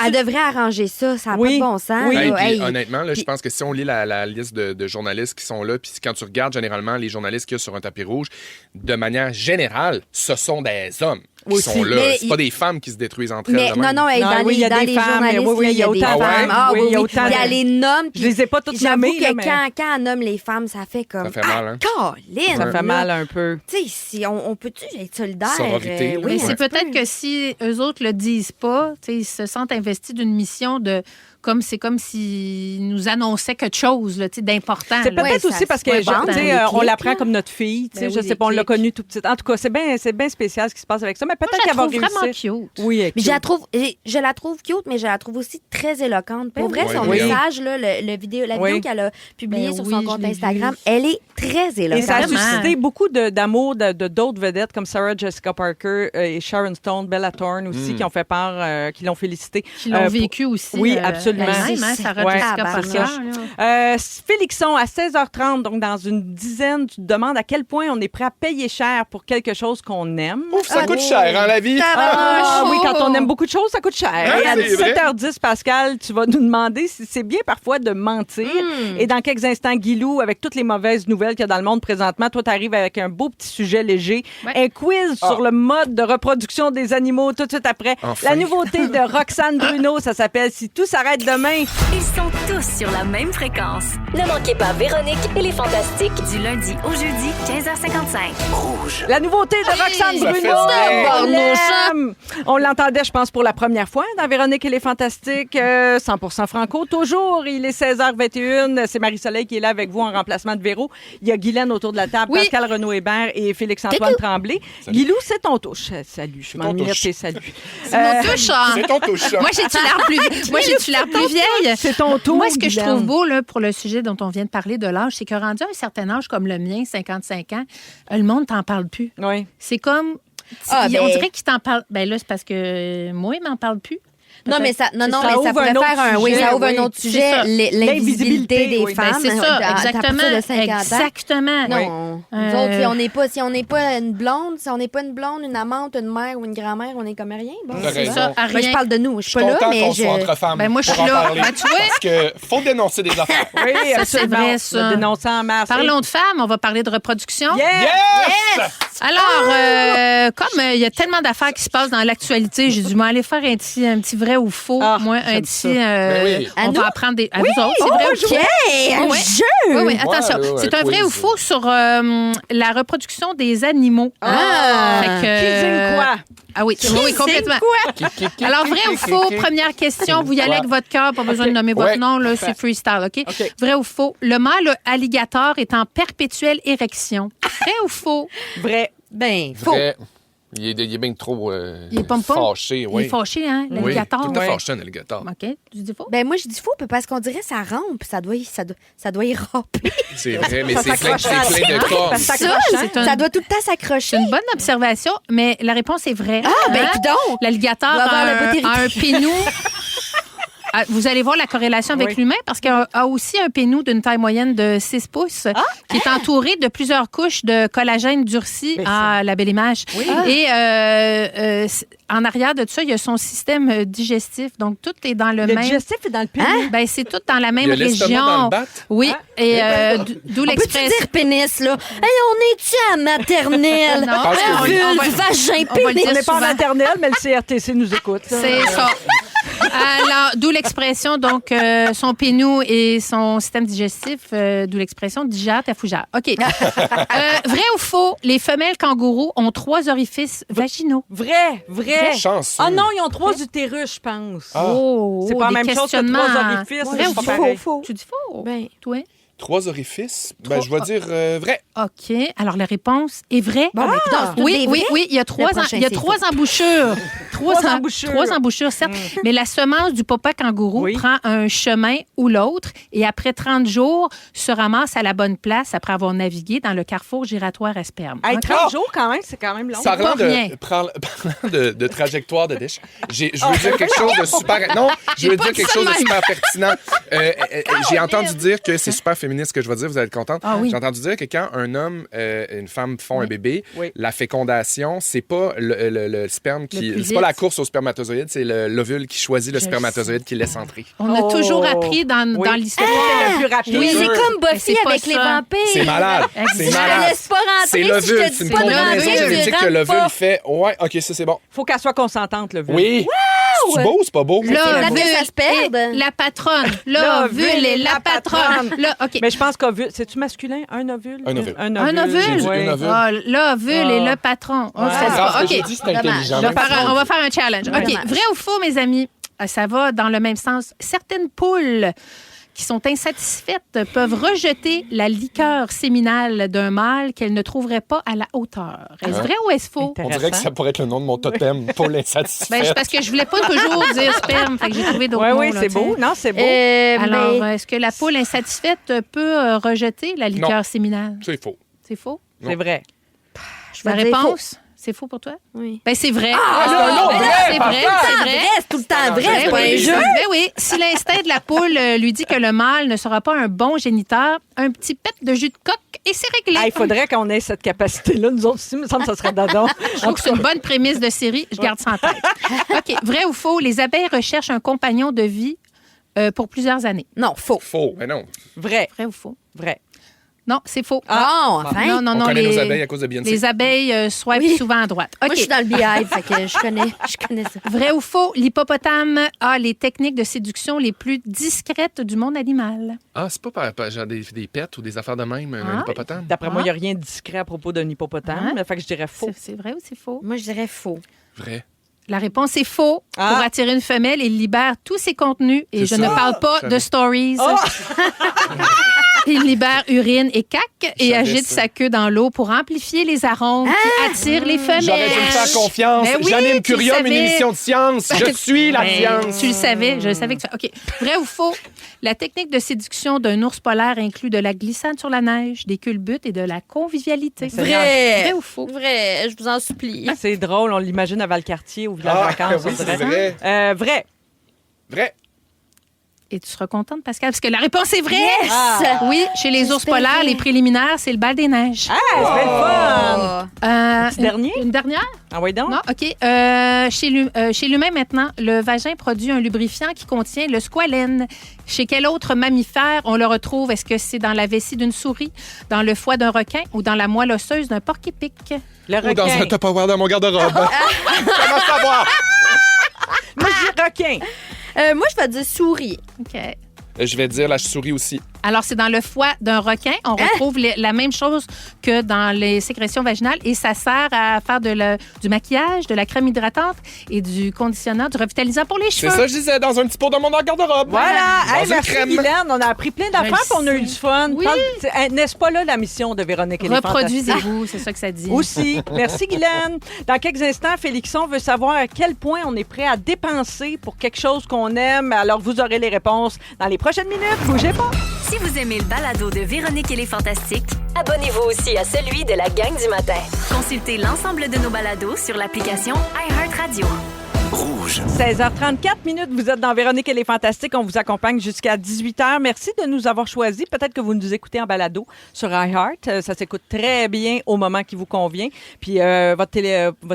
D: Elle devrait arranger ça. Ça n'a pas de bon sens.
B: Oui.
D: là.
C: Puis, honnêtement, là, je pense que si on lit la liste de journalistes qui sont là, puis quand tu regardes généralement les journalistes qu'il y a sur un tapis rouge, de manière générale, ce sont des hommes qui sont là.
D: Mais
C: C'est pas des femmes qui se détruisent entre elles.
D: Mais
C: de même.
D: non,
B: Non, oui, il y a
D: dans
B: des
D: les
B: femmes,
D: journalistes,
B: oui,
D: il y a
B: autant
D: des
B: de
D: femmes.
B: femmes.
D: Ah,
B: Oui,
D: oui,
B: il y a
D: oui.
B: autant
D: Puis
B: de-
D: elle les nomme.
B: Je les ai pas toutes
D: J'avoue
B: nommées,
D: que
B: là, mais-
D: quand elle nomme les femmes, ça fait comme...
C: Ça fait mal, hein?
D: Colin!
B: Ça fait mal un peu.
D: Tu sais, si on peut-tu être solidaire?
C: Sororité, là.
D: oui,
E: Mais c'est
D: un petit
E: peut-être
D: peu.
E: que si eux autres le disent pas, tu sais, ils se sentent investis d'une mission de... C'est comme s'ils nous annonçaient quelque chose là, tu sais, d'important.
B: C'est
E: là.
B: peut-être
D: Ouais,
B: aussi
D: ça
B: parce
D: se
B: que
D: peut vendre
B: tu sais,
D: dans les
B: on
D: clics,
B: l'apprend
D: là.
B: comme notre fille. Tu sais,
E: Ben
B: je
E: oui,
B: sais
E: les
B: pas, on l'a
E: clics.
B: connue tout petite. En tout cas, c'est bien spécial ce qui se passe avec ça. Mais
E: Moi,
B: peut-être
E: je
B: qu'elle
E: la
B: va
E: trouve vraiment
B: réussir.
E: cute.
B: Oui, elle est
D: Mais
B: cute.
D: je la trouve cute, mais je la trouve aussi très éloquente. Pour vrai,
C: oui,
D: son
C: oui.
D: message, là, la vidéo qu'elle a publiée
E: Ben
D: sur
E: oui,
D: son
E: je
D: compte
E: l'ai
D: Instagram,
E: vu.
D: elle est très
B: Et ça a
D: éloquente.
E: Vraiment.
B: suscité beaucoup d'amour de d'autres vedettes comme Sarah Jessica Parker et Sharon Stone, Bella Thorne aussi, qui ont fait part, qui l'ont félicité.
E: Qui l'ont
B: pour-
E: vécu aussi.
B: Oui, absolument.
E: Même, hein, Sarah
B: Ouais,
E: Jessica
D: c'est
E: Parker.
B: ça.
E: là.
B: Félixon, à 16h30, donc dans une dizaine, tu te demandes à quel point on est prêt à payer cher pour quelque chose qu'on aime.
C: Ouf, ça coûte cher, hein, la vie?
B: Ah,
E: Oh!
B: oui, quand on aime beaucoup de choses, ça coûte cher.
C: Hein,
B: Et à
C: c'est vrai.
B: 17h10, Pascal, tu vas nous demander si c'est bien parfois de mentir. Et dans quelques instants, Guilou, avec toutes les mauvaises nouvelles qu'il y a dans le monde présentement, toi, tu arrives avec un beau petit sujet léger.
E: Ouais.
B: Un quiz sur le mode de reproduction des animaux tout de suite après.
C: Enfin.
B: La nouveauté de Roxane Bruno, ça s'appelle « Si tout s'arrête demain ».
A: Ils sont tous sur la même fréquence. Ne manquez pas Véronique et les Fantastiques du lundi au jeudi 15h55.
B: La nouveauté de Roxane
C: Ça fait
B: Bruno.
C: du bien.
B: On l'aime. On l'entendait, je pense, pour la première fois dans Véronique et les Fantastiques. 100% franco. Toujours, il est 16h21. C'est Marie-Soleil qui est là avec vous en remplacement de Véro. Il y a Guylaine autour de la table,
E: Oui.
B: Pascal Renaud-Hébert et Félix-Antoine Tremblay. Guilou, c'est ton touche. Salut, je
C: ton
B: m'en
C: touche.
B: tes salut.
E: Mon touche, hein.
C: C'est ton touche.
E: Moi, j'ai-tu l'air plus vieille?
B: C'est ton tour,
E: Moi, ce que je
B: Guylaine.
E: trouve beau là, pour le sujet dont on vient de parler de l'âge, c'est que rendu à un certain âge comme le mien, 55 ans, le monde t'en parle plus.
B: Oui.
E: C'est comme...
D: Ah,
E: on
D: ben-
E: dirait qu'il t'en parle... Ben là, c'est parce que moi, il m'en parle plus.
D: Non, mais ça,
B: Ça
D: mais
B: ouvre
D: ça pourrait
B: un autre
D: faire un,
B: sujet,
D: ça ouvre
B: oui.
D: un autre
E: C'est
D: sujet,
E: ça.
D: l'invisibilité des
B: oui, ben,
D: femmes.
E: C'est ça,
D: à partir
E: exactement.
D: de 50 ans.
E: Exactement.
D: Non, nous autres, si on n'est pas une blonde, si on n'est pas une blonde, une amante, une mère ou une grand-mère, on est comme rien. Bon,
C: T'as
D: c'est
C: raison.
E: Ça, à
D: Ben, je
E: rien.
D: parle de nous, je suis
C: Je suis
D: pas là,
C: content
D: mais
C: qu'on soit entre femmes.
E: Ben, moi, je
C: pour
E: suis
C: en
E: là.
C: parler.
E: Ben, tu vois?
C: Parce que faut dénoncer des affaires.
B: Oui,
E: Ça, c'est
B: absolument.
E: vrai, ça.
B: Le dénoncer en masse.
E: Parlons de femmes, on va parler de reproduction.
B: Yes!
C: Yes!
E: Alors, comme il y a tellement d'affaires qui se passent dans l'actualité, j'ai dû m'aller faire un petit vrai ou faux.
B: Ah,
E: Moi, un
B: j'aime
E: petit...
B: ça.
C: Ben oui.
D: À
E: on
D: nous?
E: va apprendre des... À vous autres, c'est vrai ou faux?
D: OK, un
E: Ouais.
D: jeu!
E: Oui, oui, attention.
C: Ouais,
E: C'est un vrai
C: quiz.
E: ou faux sur la reproduction des animaux.
B: Ah!
E: Fait que,
B: Qui dit quoi?
E: Ah oui, oui, complètement. Alors, vrai ou faux, première question, vous y allez avec votre cœur, pas besoin de nommer votre
C: Ouais.
E: nom, là, c'est freestyle, OK?
B: OK.
E: Vrai ou faux, le mâle alligator est en perpétuelle érection. Vrai ou faux?
B: Vrai.
D: Ben, faux.
C: Vrai. Il est bien trop
E: Il est pom-pom?
C: fâché.
E: Il
C: Oui.
E: est fâché, hein,
C: Oui,
E: l'alligator?
C: tout le temps
B: Ouais.
C: fâché, un alligator.
E: OK, tu dis faux?
D: Ben, moi, je dis faux parce qu'on dirait ça rampe. Ça doit y ramper.
C: C'est vrai, mais
B: Ça
C: c'est plein,
B: s'accroche à
C: c'est plein de
B: la-
C: cordes.
B: Ça
D: Ça,
B: s'accroche,
E: c'est un-
D: ça doit tout le temps s'accrocher.
E: C'est une bonne observation, mais la réponse est vraie.
D: Ah, ben,
E: Hein?
D: coudonc!
E: L'alligator
D: Doit avoir la
E: a
D: beauté
E: un pénou. Ah, vous allez voir la corrélation avec
B: Oui.
E: l'humain parce qu'il a aussi un pénou d'une taille moyenne de 6 pouces qui est entouré de plusieurs couches de collagène durci.
B: Mais
E: Ah, la belle image. Et en arrière de tout ça, il y a son système digestif. Donc, tout est dans le
B: Le
E: même...
B: digestif est dans le pénis.
E: Ben, c'est tout dans la même
C: Il y a l'estomac
E: région.
C: dans le bat?
E: Oui, et d'où
D: On peut-tu
E: l'expression...
D: dire pénis, là? Hey, on est-tu à maternelle?
E: Non,
C: pense que oui.
D: Vulve,
E: on va-
D: vagin,
E: on va le
D: pénis.
E: dire
B: On n'est pas en
E: souvent.
B: maternelle, mais le CRTC nous écoute. là.
E: C'est ça. Alors, d'où l'expression, donc, son pénou et son système digestif, d'où l'expression digère ta fougère. OK. Vrai ou faux, les femelles kangourous ont 3 orifices vaginaux?
B: Vrai.
C: Chance.
B: Ah non, ils ont 3 utérus, je pense.
E: Oh,
B: C'est pas la
E: des
B: même chose que 3
E: questionnements.
B: orifices.
E: Vrai
B: c'est
E: ou
B: pas
E: faux?
B: pareil.
E: Tu dis faux?
D: Ben,
E: Toi?
C: 3 orifices? Ben, je vais dire vrai.
E: OK. Alors, la réponse est vraie.
D: bon, ben, écoute, c'est
E: Oui,
D: des
E: oui,
D: vrais.
E: oui. Il y a 3
D: prochain, c'est
E: embouchures.
B: Trois embouchures.
E: 3 embouchures, certes. Mais la semence du papa kangourou
B: Oui.
E: prend un chemin ou l'autre et après 30 jours, se ramasse à la bonne place après avoir navigué dans le carrefour giratoire à sperme.
B: Hey,
E: OK?
B: 30 jours, quand même, c'est quand même long.
C: Parlant
E: rien.
C: de trajectoire de déchets, je veux dire quelque chose de super... Non, je veux
E: pas
C: dire
E: dit
C: quelque
E: ça
C: chose de
E: de
C: super pertinent. J'ai entendu dire que c'est super féministe ce que je vais dire, vous allez être contente.
E: Ah oui.
C: J'ai entendu dire que quand un homme et une femme font un bébé,
B: Oui.
C: la fécondation, c'est pas le sperme qui...
E: plus
C: C'est pas la
E: vite.
C: course au spermatozoïde, c'est l'ovule qui choisit le
E: Je
C: spermatozoïde qui laisse entrer.
E: On a toujours appris dans
B: Oui.
E: l'histoire.
B: C'est le plus rapide.
C: Oui.
D: C'est comme
E: Mais
D: Buffy
E: c'est pas
D: avec les
E: ça.
D: vampires.
C: C'est malade. C'est
D: Je te
C: malade.
D: laisse pas rentrer
C: C'est
D: si je
C: l'ovule.
D: te
C: C'est
D: dis
C: une
D: pas de
C: combinaison
D: rentrer,
C: génétique
D: je
C: que
D: rentre
C: l'ovule
D: pas.
C: fait. Ouais, OK, ça, c'est bon.
B: Faut qu'elle soit consentante, le
C: Oui. C'est beau ou c'est pas beau?
D: La
E: L'ovule
D: vie, ça se perd.
E: et la patronne. L'ovule et la patronne. Là, OK.
B: Mais je pense qu'ovule, c'est-tu masculin? Un ovule?
C: Un ovule.
E: Un
C: J'ai
E: ovule?
C: dit
B: Oui.
C: une ovule.
E: Ah, l'ovule et le patron. On
B: Ouais.
E: se
C: C'est
E: fait
C: grave,
E: pas.
C: ce que j'ai
E: OK.
C: dit, c'est
D: Dommage.
C: intelligent.
E: On va faire un challenge. OK.
D: Dommage.
E: Vrai ou faux, mes amis? Ça va dans le même sens. Certaines poules qui sont insatisfaites peuvent rejeter la liqueur séminale d'un mâle qu'elles ne trouveraient pas à la hauteur. Est-ce vrai ou est-ce faux?
C: On dirait que ça pourrait être le nom de mon totem pour l'insatisfait.
E: Ben, c'est parce que je voulais pas toujours dire sperme, fait que j'ai trouvé d'autres
B: Oui,
E: mots.
B: oui,
E: là,
B: c'est
E: tu sais.
B: beau. Non, c'est beau.
E: Alors,
D: Ben,
E: est-ce que la poule insatisfaite peut rejeter la liqueur séminale?
C: C'est faux.
E: C'est faux?
B: C'est vrai.
D: je
E: La
D: vais dire
E: réponse? C'est faux pour toi?
D: Oui.
E: Ben, c'est vrai.
C: non, non,
E: Ben
C: vrai,
E: c'est
C: pas
E: vrai,
C: vrai.
E: c'est vrai.
D: C'est tout le temps vrai,
E: Ben
D: c'est pas
E: oui,
D: un jeu.
E: ben oui. Si l'instinct de la poule lui dit que le mâle ne sera pas un bon géniteur, un petit pet de jus de coque et c'est réglé.
B: Il faudrait qu'on ait cette capacité-là. Nous autres aussi, il me semble que ça serait dadon.
E: Je trouve que c'est une bonne prémisse de série. Je garde ça en tête. OK. Vrai ou faux, les abeilles recherchent un compagnon de vie pour plusieurs années.
D: Non, faux.
C: Faux. Mais non.
B: Vrai.
E: Vrai ou faux?
B: Vrai.
E: Non, c'est faux.
D: Ah, enfin.
E: Non, non,
C: On
E: non.
C: connaît nos abeilles à cause de Beyoncé.
E: Les abeilles swipent
D: Oui.
E: souvent à droite. OK.
D: Moi, je suis dans le beehive, fait que je connais ça.
E: Vrai ou faux, l'hippopotame a les techniques de séduction les plus discrètes du monde animal.
C: Ah, c'est pas genre des pets ou des affaires de même, un
E: Ah.
C: hippopotame?
B: D'après moi, il n'y a rien de discret à propos d'un hippopotame.
E: Ah.
B: Fait que je dirais faux.
E: C'est vrai ou c'est faux?
D: Moi, je dirais faux.
C: Vrai.
E: La réponse est faux.
B: Ah.
E: Pour attirer une femelle, il libère tous ses contenus et
C: C'est
E: je
C: ça.
E: ne parle pas de stories. Il libère urine et caque et
C: savais
E: agite
C: ça.
E: sa queue dans l'eau pour amplifier les arômes qui attirent les femelles.
C: J'aurais dû me faire confiance.
E: Ben oui,
C: J'anime
E: tu le
C: Curium, une
E: savais.
C: émission de science. Je suis la
E: Ben,
C: science.
E: Tu le savais, je le savais que tu... OK. Vrai ou faux? La technique de séduction d'un ours polaire inclut de la glissade sur la neige, des culbutes et de la convivialité. Vrai ou faux?
D: Vrai, je vous en supplie.
B: C'est drôle, on l'imagine à Valcartier au village
C: Ah,
B: vacances.
C: oui,
B: on
C: c'est
B: dirait.
C: vrai.
B: Vrai.
C: Vrai.
E: Et tu seras contente, Pascal, parce que la réponse est vraie.
D: Yes!
E: Oui, chez les ours
D: J'espérais.
E: polaires, les préliminaires, c'est le bal des neiges.
B: Ah, c'est bien le fun! petit dernier?
E: Une dernière?
B: Ah oui, donc?
E: Non, OK. Chez l'humain, maintenant, le vagin produit un lubrifiant qui contient le squalène. Chez quel autre mammifère on le retrouve? Est-ce que c'est dans la vessie d'une souris, dans le foie d'un requin ou dans la moelle osseuse d'un porc-épic?
B: Le
C: Ou dans
B: requin.
C: un Tupperware dans mon garde-robe. Comment savoir?
B: Moi, je dis requin.
D: Moi, je vais dire souris.
E: OK.
C: Je vais dire la souris aussi.
E: Alors, c'est dans le foie d'un requin. On retrouve la même chose que dans les sécrétions vaginales et ça sert à faire du maquillage, de la crème hydratante et du conditionneur, du revitalisant pour les
C: C'est
E: cheveux.
C: ça, je disais, dans un petit pot dans mon garde-robe.
B: Voilà.
C: Dans
B: Hey,
C: une
B: merci,
C: crème.
B: Guylaine. On a appris plein d'affaires
E: Je
B: et on a eu
E: sais.
B: du fun.
E: Oui.
B: N'est-ce pas là la mission de Véronique et les Fantastiques?
E: Reproduisez-vous, c'est ça que ça dit.
B: Aussi. Merci, Guylaine. Dans quelques instants, Félixon veut savoir à quel point on est prêt à dépenser pour quelque chose qu'on aime. Alors, vous aurez les réponses dans les prochaines minutes. Bougez pas.
A: Si vous aimez le balado de Véronique et les Fantastiques, abonnez-vous aussi à celui de la gang du matin. Consultez l'ensemble de nos balados sur l'application iHeartRadio.
B: 16h34 minutes, vous êtes dans Véronique et les Fantastiques. On vous accompagne jusqu'à 18h. Merci de nous avoir choisis. Peut-être que vous nous écoutez en balado sur iHeart. Ça s'écoute très bien au moment qui vous convient. Puis votre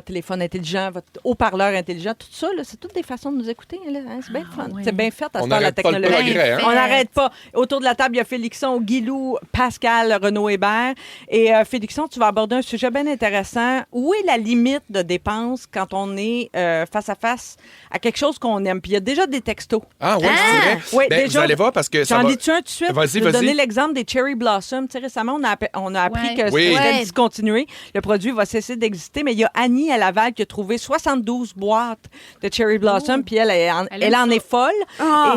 B: téléphone intelligent, votre haut-parleur intelligent, tout ça, là, c'est toutes des façons de nous écouter. Là, hein? C'est bien fun.
E: ouais.
B: C'est bien fait à ce
C: On
B: temps, la
C: n'arrête pas le
B: technologie.
C: progrès, hein?
B: On n'arrête pas. Autour de la table, il y a Félixon, Guilou, Pascal, Renaud Hébert. Et Félixon, tu vas aborder un sujet bien intéressant. Où est la limite de dépenses quand on est face à face face à quelque chose qu'on aime. Puis il y a déjà des textos.
C: Ah oui, c'est vrai.
B: Oui,
C: Ben,
B: déjà,
C: vous allez voir parce que ça
B: j'en
C: va...
B: lis-tu un tout de suite?
C: Vas-y,
B: Je vais
C: vas-y.
B: donner l'exemple des Cherry Blossom. Tu sais, récemment, on a appris que
C: Oui.
B: c'était discontinué. Le produit va cesser d'exister, mais il y a Annie à Laval qui a trouvé 72 boîtes de Cherry Blossom, puis elle en est folle.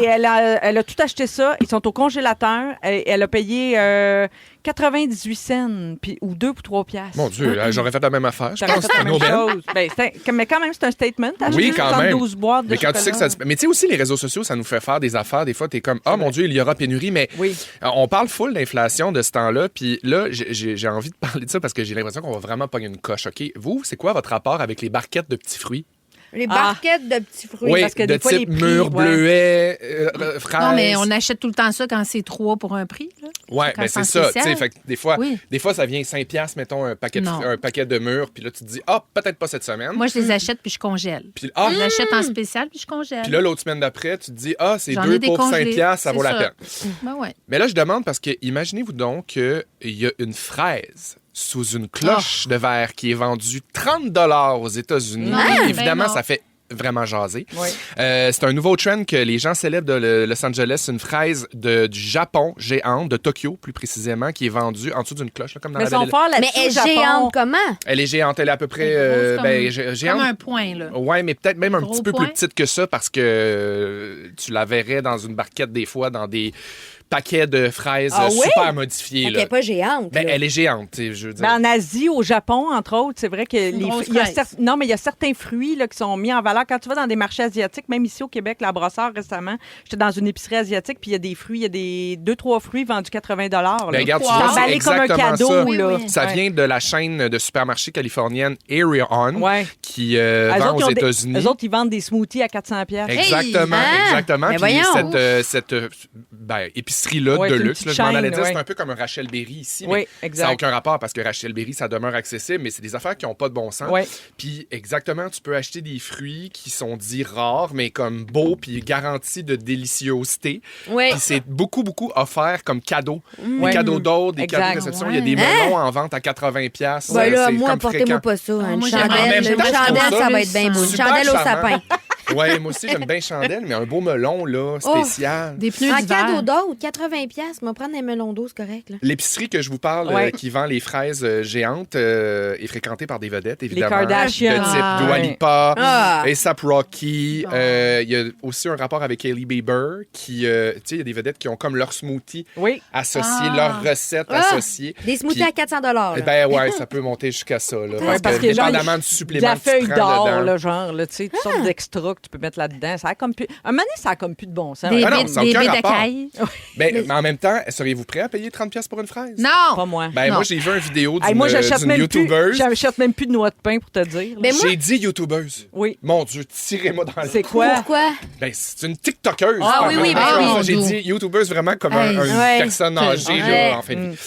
B: Et elle a tout acheté ça. Ils sont au congélateur. Et elle a payé 98 cents, ou 2 pour 3 piastres.
C: Mon Dieu, j'aurais fait la même affaire. Je
B: T'aurais
C: pense
B: fait
C: que
B: la
C: c'est
B: même
C: Nobel.
B: chose. Mais quand même, c'est un statement.
C: Oui, quand même.
B: 72 boîtes de
C: Mais quand tu sais que ça...
B: chocolat.
C: Mais tu sais aussi, les réseaux sociaux, ça nous fait faire des affaires. Des fois, t'es comme, mon Dieu, il y aura pénurie. Mais
B: Oui.
C: on parle full d'inflation de ce temps-là. Puis là, j'ai envie de parler de ça parce que j'ai l'impression qu'on va vraiment pogner une coche. OK? Vous, c'est quoi votre rapport avec les barquettes de petits fruits?
D: Les barquettes de petits fruits.
C: Oui,
B: parce que
C: de
B: des fois, les
C: type
B: prix,
C: mûr,
B: ouais.
C: bleuet, fraises.
E: Non, mais on achète tout le temps ça quand c'est 3 pour un prix. Là.
C: Ouais,
E: Quand
C: mais
E: c'est
C: c'est
E: en
C: ça.
E: spécial.
C: Tu sais, fait que des fois, ça vient 5 piastres, mettons, un paquet de mûres. Puis là, tu te dis, peut-être pas cette semaine.
E: Moi, je les achète puis je congèle.
C: Puis,
E: Je l'achète en spécial puis je congèle.
C: puis là, l'autre semaine d'après, tu te dis, c'est
E: J'en
C: 2
E: ai des
C: pour 5
E: congelés.
C: piastres, ça
E: C'est
C: vaut la
E: ça.
C: peine.
E: Ben ouais.
C: Mais là, je demande parce que, imaginez-vous donc qu'il y a une fraise sous une cloche de verre qui est vendue 30 $ aux États-Unis.
E: Ah,
C: Et évidemment,
E: ben non.
C: ça fait vraiment jaser.
B: Oui.
C: C'est un nouveau trend que les gens célèbrent de Los Angeles, une fraise du Japon géante, de Tokyo plus précisément, qui est vendue en dessous d'une cloche, là, comme dans
B: Mais
C: la
B: ils sont
C: Belle et
B: forts
D: Mais
B: là-dessus
D: elle
B: au
D: est
B: Japon.
D: géante comment?
C: Elle est géante, elle est à peu près
E: Grosse
C: géante.
E: comme un point, là.
C: Ouais, mais peut-être même un
E: Gros
C: petit peu
E: point.
C: plus petite que ça parce que tu la verrais dans une barquette des fois, dans des paquets de fraises
D: Ah oui?
C: super modifiés.
D: Elle
C: là.
D: n'est pas géante.
C: Ben,
D: là.
C: elle est géante, tu sais, je veux dire.
B: Ben, en Asie, au Japon, entre autres, c'est vrai que
E: Une grosse
B: il y a
E: fraise.
B: non, mais il y a certains fruits là, qui sont mis en valeur. Quand tu vas dans des marchés asiatiques, même ici au Québec, la Brossard récemment, j'étais dans une épicerie asiatique, puis il y a des fruits, il y a des 2-3 fruits vendus 80 $.
C: Ben, regarde, tu
E: Wow.
C: vois, c'est
B: Emballés comme un
C: exactement
B: cadeau.
C: ça.
B: Là.
E: Oui.
C: Ça
B: Ouais.
C: vient de la chaîne de supermarchés californienne Area On,
B: Ouais.
C: qui
B: Eux
C: vend
B: autres, ils
C: aux
B: ont
C: États-Unis.
B: Eux autres, ils vendent des smoothies à 400 $.
C: Exactement,
D: Hey,
C: exactement.
D: Mais
C: Puis
D: voyons.
C: cette épicerie-là
B: Ouais,
C: de
B: c'est une
C: luxe,
B: petite
C: là, je m'en allais
B: chaîne,
C: dire,
B: ouais.
C: c'est un peu comme un Rachel Berry ici.
B: Oui,
C: mais
B: exact.
C: ça n'a aucun rapport parce que Rachel Berry, ça demeure accessible, mais c'est des affaires qui n'ont pas de bon sens.
B: Ouais.
C: Puis exactement, tu peux acheter des fruits qui sont dits rares, mais comme beaux, puis garantis de déliciosité.
D: Oui.
C: Puis c'est beaucoup, beaucoup offert comme cadeau.
B: Ouais.
C: Des cadeaux d'autres, des
B: Exact.
C: cadeaux de réception. Il y a des
E: Ouais.
C: melons en vente à 80 $.
D: Ben là,
C: c'est
D: moi,
C: comme
D: apportez-moi
C: fréquent.
D: pas ça. Une
E: moi, j'aime
C: en
D: chandelle,
C: même
D: une
C: temps, je trouve
D: chandelle,
C: ça
D: ça va être bien beau. Une
C: super
D: chandelle au
C: charmant.
D: sapin.
C: Ouais, moi aussi, j'aime bien chandelle, mais un beau melon, là, spécial.
E: Des pneus
D: En
E: d'hiver.
D: cadeau d'autre, 80 $. Me prendre des melons d'eau, c'est correct. Là.
C: L'épicerie que je vous parle,
B: Ouais.
C: qui vend les fraises géantes, est fréquentée par des vedettes, évidemment.
B: Kardashians.
C: De type
B: Ah,
C: Dua
B: ouais.
C: Lipa,
D: Ah.
C: A$AP Rocky. Il y a aussi un rapport avec Hailey Bieber, qui, tu sais, il y a des vedettes qui ont comme leur smoothie
B: Oui.
C: associé,
E: Ah.
C: leur recette
D: Ah.
C: associée.
D: Des smoothies
C: Puis-
D: à 400 $.
C: Eh ben ouais, ça peut monter jusqu'à ça. Là,
B: Parce que genre,
C: dépendamment du
B: de
C: supplément
B: la
C: que tu
B: feuille
C: prends
B: d'or,
C: dedans.
B: là, genre, là, tu sais, toutes sortes d'extras que tu peux mettre là-dedans. Ça a comme plus... Un moment donné, ça a comme plus de bon sens.
E: Des
C: Ah non,
E: baies
C: ça a aucun rapport.
E: d'écailles.
C: Mais en même temps, seriez-vous prêt à payer 30$ pour une fraise?
E: Non!
B: Pas moi.
C: Ben,
E: Non.
C: moi, j'ai vu une vidéo
B: Hey, moi, j'achète
C: d'une
B: même plus,
C: YouTubeuse.
B: j'achète même plus de noix de pain pour te dire. là.
D: Ben moi,
C: J'ai dit YouTubeuse.
B: Oui.
C: Mon Dieu, tirez-moi dans le
B: C'est quoi?
D: pourquoi?
C: Ben, c'est une TikTokeuse.
D: Ah
C: pas
D: oui,
C: vraiment
D: oui, ben
C: une
E: oui.
C: chose. J'ai
E: Oh,
C: dit YouTubeuse vraiment comme
E: Hey.
C: une
D: Ouais.
C: personne âgée,
D: Ouais.
C: là, en fin de vie.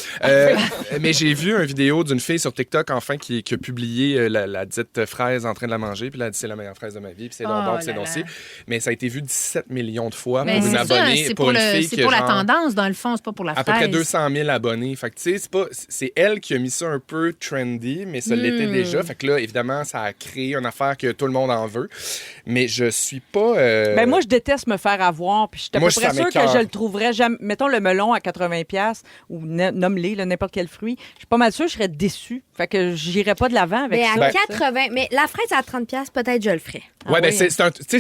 C: Mais j'ai vu une vidéo d'une fille sur TikTok, enfin, qui a publié la dite fraise en train de la manger. Puis là, elle dit, c'est la meilleure fraise de ma vie. Puis c'est donc
E: Oh
C: bon, puis c'est
E: là
C: donc
E: là.
C: ci. Mais ça a été vu 17 millions de fois
E: Mais
C: pour une
E: c'est ça,
C: abonnée,
E: c'est
C: pour une fille
E: c'est
C: qui a
E: pour la
C: genre
E: tendance, dans le fond, c'est pas pour la
C: à
E: fraise.
C: peu près 200 000 abonnés. Fait que, tu sais, c'est elle qui a mis ça un peu trendy, mais ça l'était déjà. Fait que là, évidemment, ça a créé une affaire que tout le monde en veut. Mais je suis pas...
B: Ben moi, je déteste me faire avoir. Puis je suis à
C: Moi,
B: peu près
C: ça
B: sûre que
C: m'écoeure.
B: je le trouverais jamais. Mettons le melon à 80$ ou nomme-les, là, n'importe quel fruit. Je suis pas mal sûre que je serais déçue. Fait que j'irais pas de l'avant avec
D: Mais
B: ça.
D: à
C: Ben-
D: 80, mais la fraise à 30 $, peut-être je le ferais.
C: Ouais, ben
B: oui.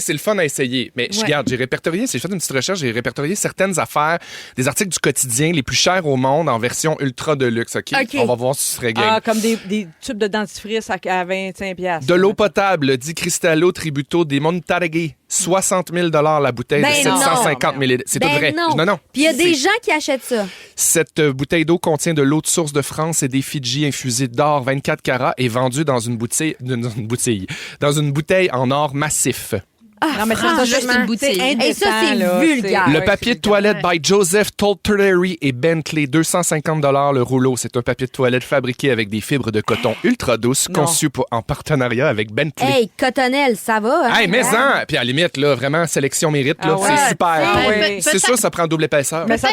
C: c'est le fun à essayer. Mais je
D: Ouais.
C: regarde, j'ai répertorié, j'ai fait une petite recherche, j'ai répertorié certaines affaires, des articles du quotidien les plus chers au monde en version ultra de luxe. OK?
D: OK.
C: On va voir si ce serait game.
B: Ah, comme des tubes de dentifrice à 25$.
C: De l'eau potable, dit Cristallo Tributo des Montaregui. 60 000 la bouteille
D: Ben
C: de 750
B: non.
C: ml. C'est tout vrai.
D: Non.
C: Non.
D: Puis il y a des
C: C'est-
D: gens qui achètent ça.
C: Cette bouteille d'eau contient de l'eau de source de France et des Fidji infusés d'or 24 carats et vendue dans une bouteille en or massif.
B: Non, mais c'est
E: juste une bouteille.
D: Et ça, c'est vulgaire.
C: Le papier de toilette by Joseph Tolterary et Bentley, 250 $ le rouleau. C'est un papier de toilette fabriqué avec des fibres de coton ultra douces, conçu en partenariat avec Bentley.
D: Hey, Cotonnelle, ça va. Hein?
C: Hey, mais ça! Puis à la limite, là, vraiment, sélection mérite, là, c'est super. C'est sûr, ça prend double épaisseur.
B: Mais ça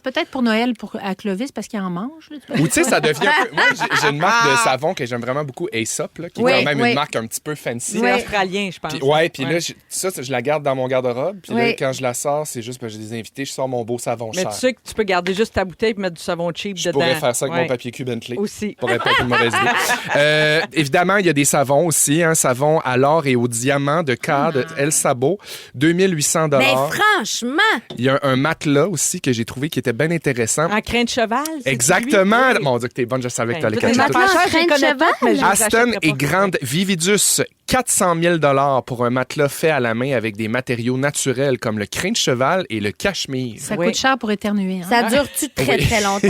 E: Peut-être pour Noël à Clovis, parce qu'il en mange.
C: Ou tu sais, ça devient un peu... Moi, j'ai une marque de savon que j'aime vraiment beaucoup, Aesop, là, qui est quand même une marque un petit peu fancy.
B: C'est australien, je pense.
C: Puis là, je la garde dans mon garde-robe. Puis là, quand je la sors, c'est juste parce que j'ai des invités, je sors mon beau savon cher.
B: Mais tu sais que tu peux garder juste ta bouteille et mettre du savon cheap dedans.
C: Je pourrais faire ça avec mon papier cul Bentley.
B: Aussi.
C: Pourrait pas être une mauvaise idée. Évidemment, il y a des savons aussi. Un savon à l'or et au diamant de Cad, El Sabo, 2800 $.
D: Mais franchement!
C: Il y a un matelas aussi que j'ai trouvé qui était bien intéressant.
B: En crin de cheval.
C: Exactement. Mon Dieu, que t'es bonne, je savais que t'allais catcher tout.
D: Crin de cheval.
C: Aston et Grande Vividus, 400 000 $ pour un matelas fait à la main avec des matériaux naturels comme le crin de cheval et le cachemire.
E: Ça coûte cher pour éternuer. Hein?
D: Ça dure-tu très longtemps?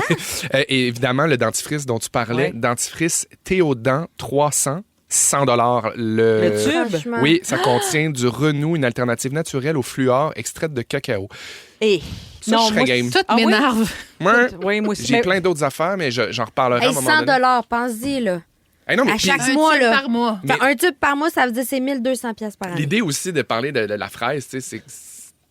C: Et évidemment, le dentifrice dont tu parlais, dentifrice Théodan 300. 100 $
B: le tube.
C: Oui, ça contient du Renou, une alternative naturelle au fluor extraite de cacao.
B: Et
C: ça, je serais game.
E: Tout m'énerve.
C: Oui, moi aussi. J'ai plein d'autres affaires, mais j'en reparlerai à un moment donné.
D: 100 $, pense-y, là.
C: Hey, non, mais
D: à chaque mois, là.
E: Par mois.
D: Mais un tube par mois, ça veut dire c'est 1200 $ par année.
C: L'idée aussi de parler de la fraise, tu sais,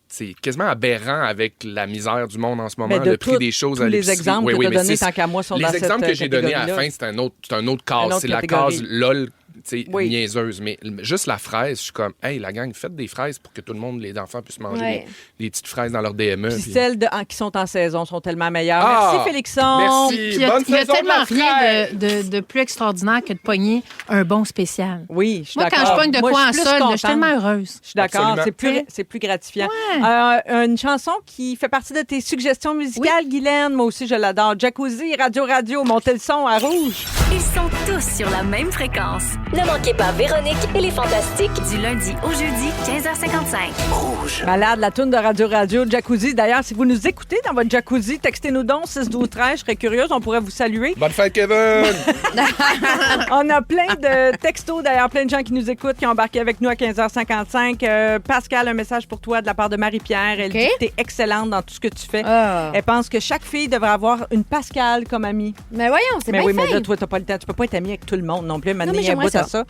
C: c'est quasiment aberrant avec la misère du monde en ce moment, le prix des choses à l'épicerie.
B: Les exemples que tu as donnés, tant qu'à moi, sont dans cette
C: Les exemples que j'ai donnés à la fin, c'est un autre case. C'est la case LOL, niaiseuse. Mais juste la fraise, je suis comme, hey, la gang, faites des fraises pour que tout le monde, les enfants, puissent manger des petites fraises dans leur DME.
B: Puis celles qui sont en saison sont tellement meilleures. Merci, Félixon.
C: Merci.
E: Il y a tellement rien de plus extraordinaire que de pogner un bon spécial.
B: Oui, je suis d'accord.
E: Moi, quand je pogne de quoi en solde, je suis tellement heureuse.
B: Je suis d'accord. C'est plus gratifiant.
E: Ouais.
B: Une chanson qui fait partie de tes suggestions musicales, Guylaine. Moi aussi, je l'adore. Jacuzzi, Radio, montez le son à rouge.
A: Ils sont tous sur la même fréquence. Ne manquez pas Véronique et les Fantastiques du lundi au jeudi, 15h55.
F: Rouge.
B: Malade, la toune de Radio, Jacuzzi. D'ailleurs, si vous nous écoutez dans votre jacuzzi, textez-nous donc 6-12-13. Je serais curieuse, on pourrait vous saluer.
C: Bonne fête, Kevin!
B: On a plein de textos, d'ailleurs, plein de gens qui nous écoutent, qui ont embarqué avec nous à 15h55. Pascal, un message pour toi de la part de Marie-Pierre. Elle dit que t'es excellente dans tout ce que tu fais. Elle pense que chaque fille devrait avoir une Pascal comme amie.
D: Mais voyons, c'est bien
B: oui,
D: fait.
B: Mais là, toi, t'as pas le temps. Tu peux pas être amie avec tout le monde non plus.
D: Non, mais j'aimerais
B: à ça.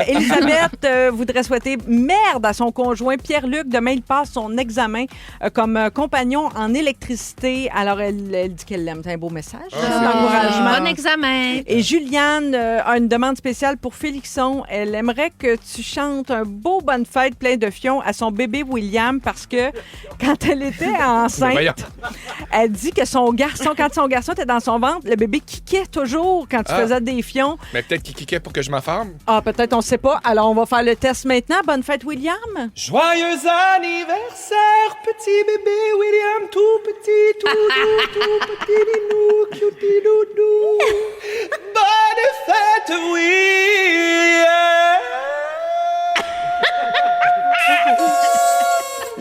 B: Elisabeth voudrait souhaiter merde à son conjoint Pierre-Luc. Demain, il passe son examen comme compagnon en électricité. Alors, elle dit qu'elle l'aime. C'est un beau message.
E: Bon examen.
B: Et Juliane a une demande spéciale pour Félixon. Elle aimerait que tu chantes un beau bonne fête plein de fions à son bébé William parce que quand elle était enceinte, elle dit que quand son garçon était dans son ventre, le bébé kiquait toujours quand tu faisais des fions.
C: Mais peut-être qu'il kiquait pour que je m'affarme.
B: Ah, peut-être, on ne sait pas. Alors, on va faire le test maintenant. Bonne fête, William.
C: Joyeux anniversaire, petit bébé William, tout petit, tout petit ninou, cutie doudou. Bonne fête, William.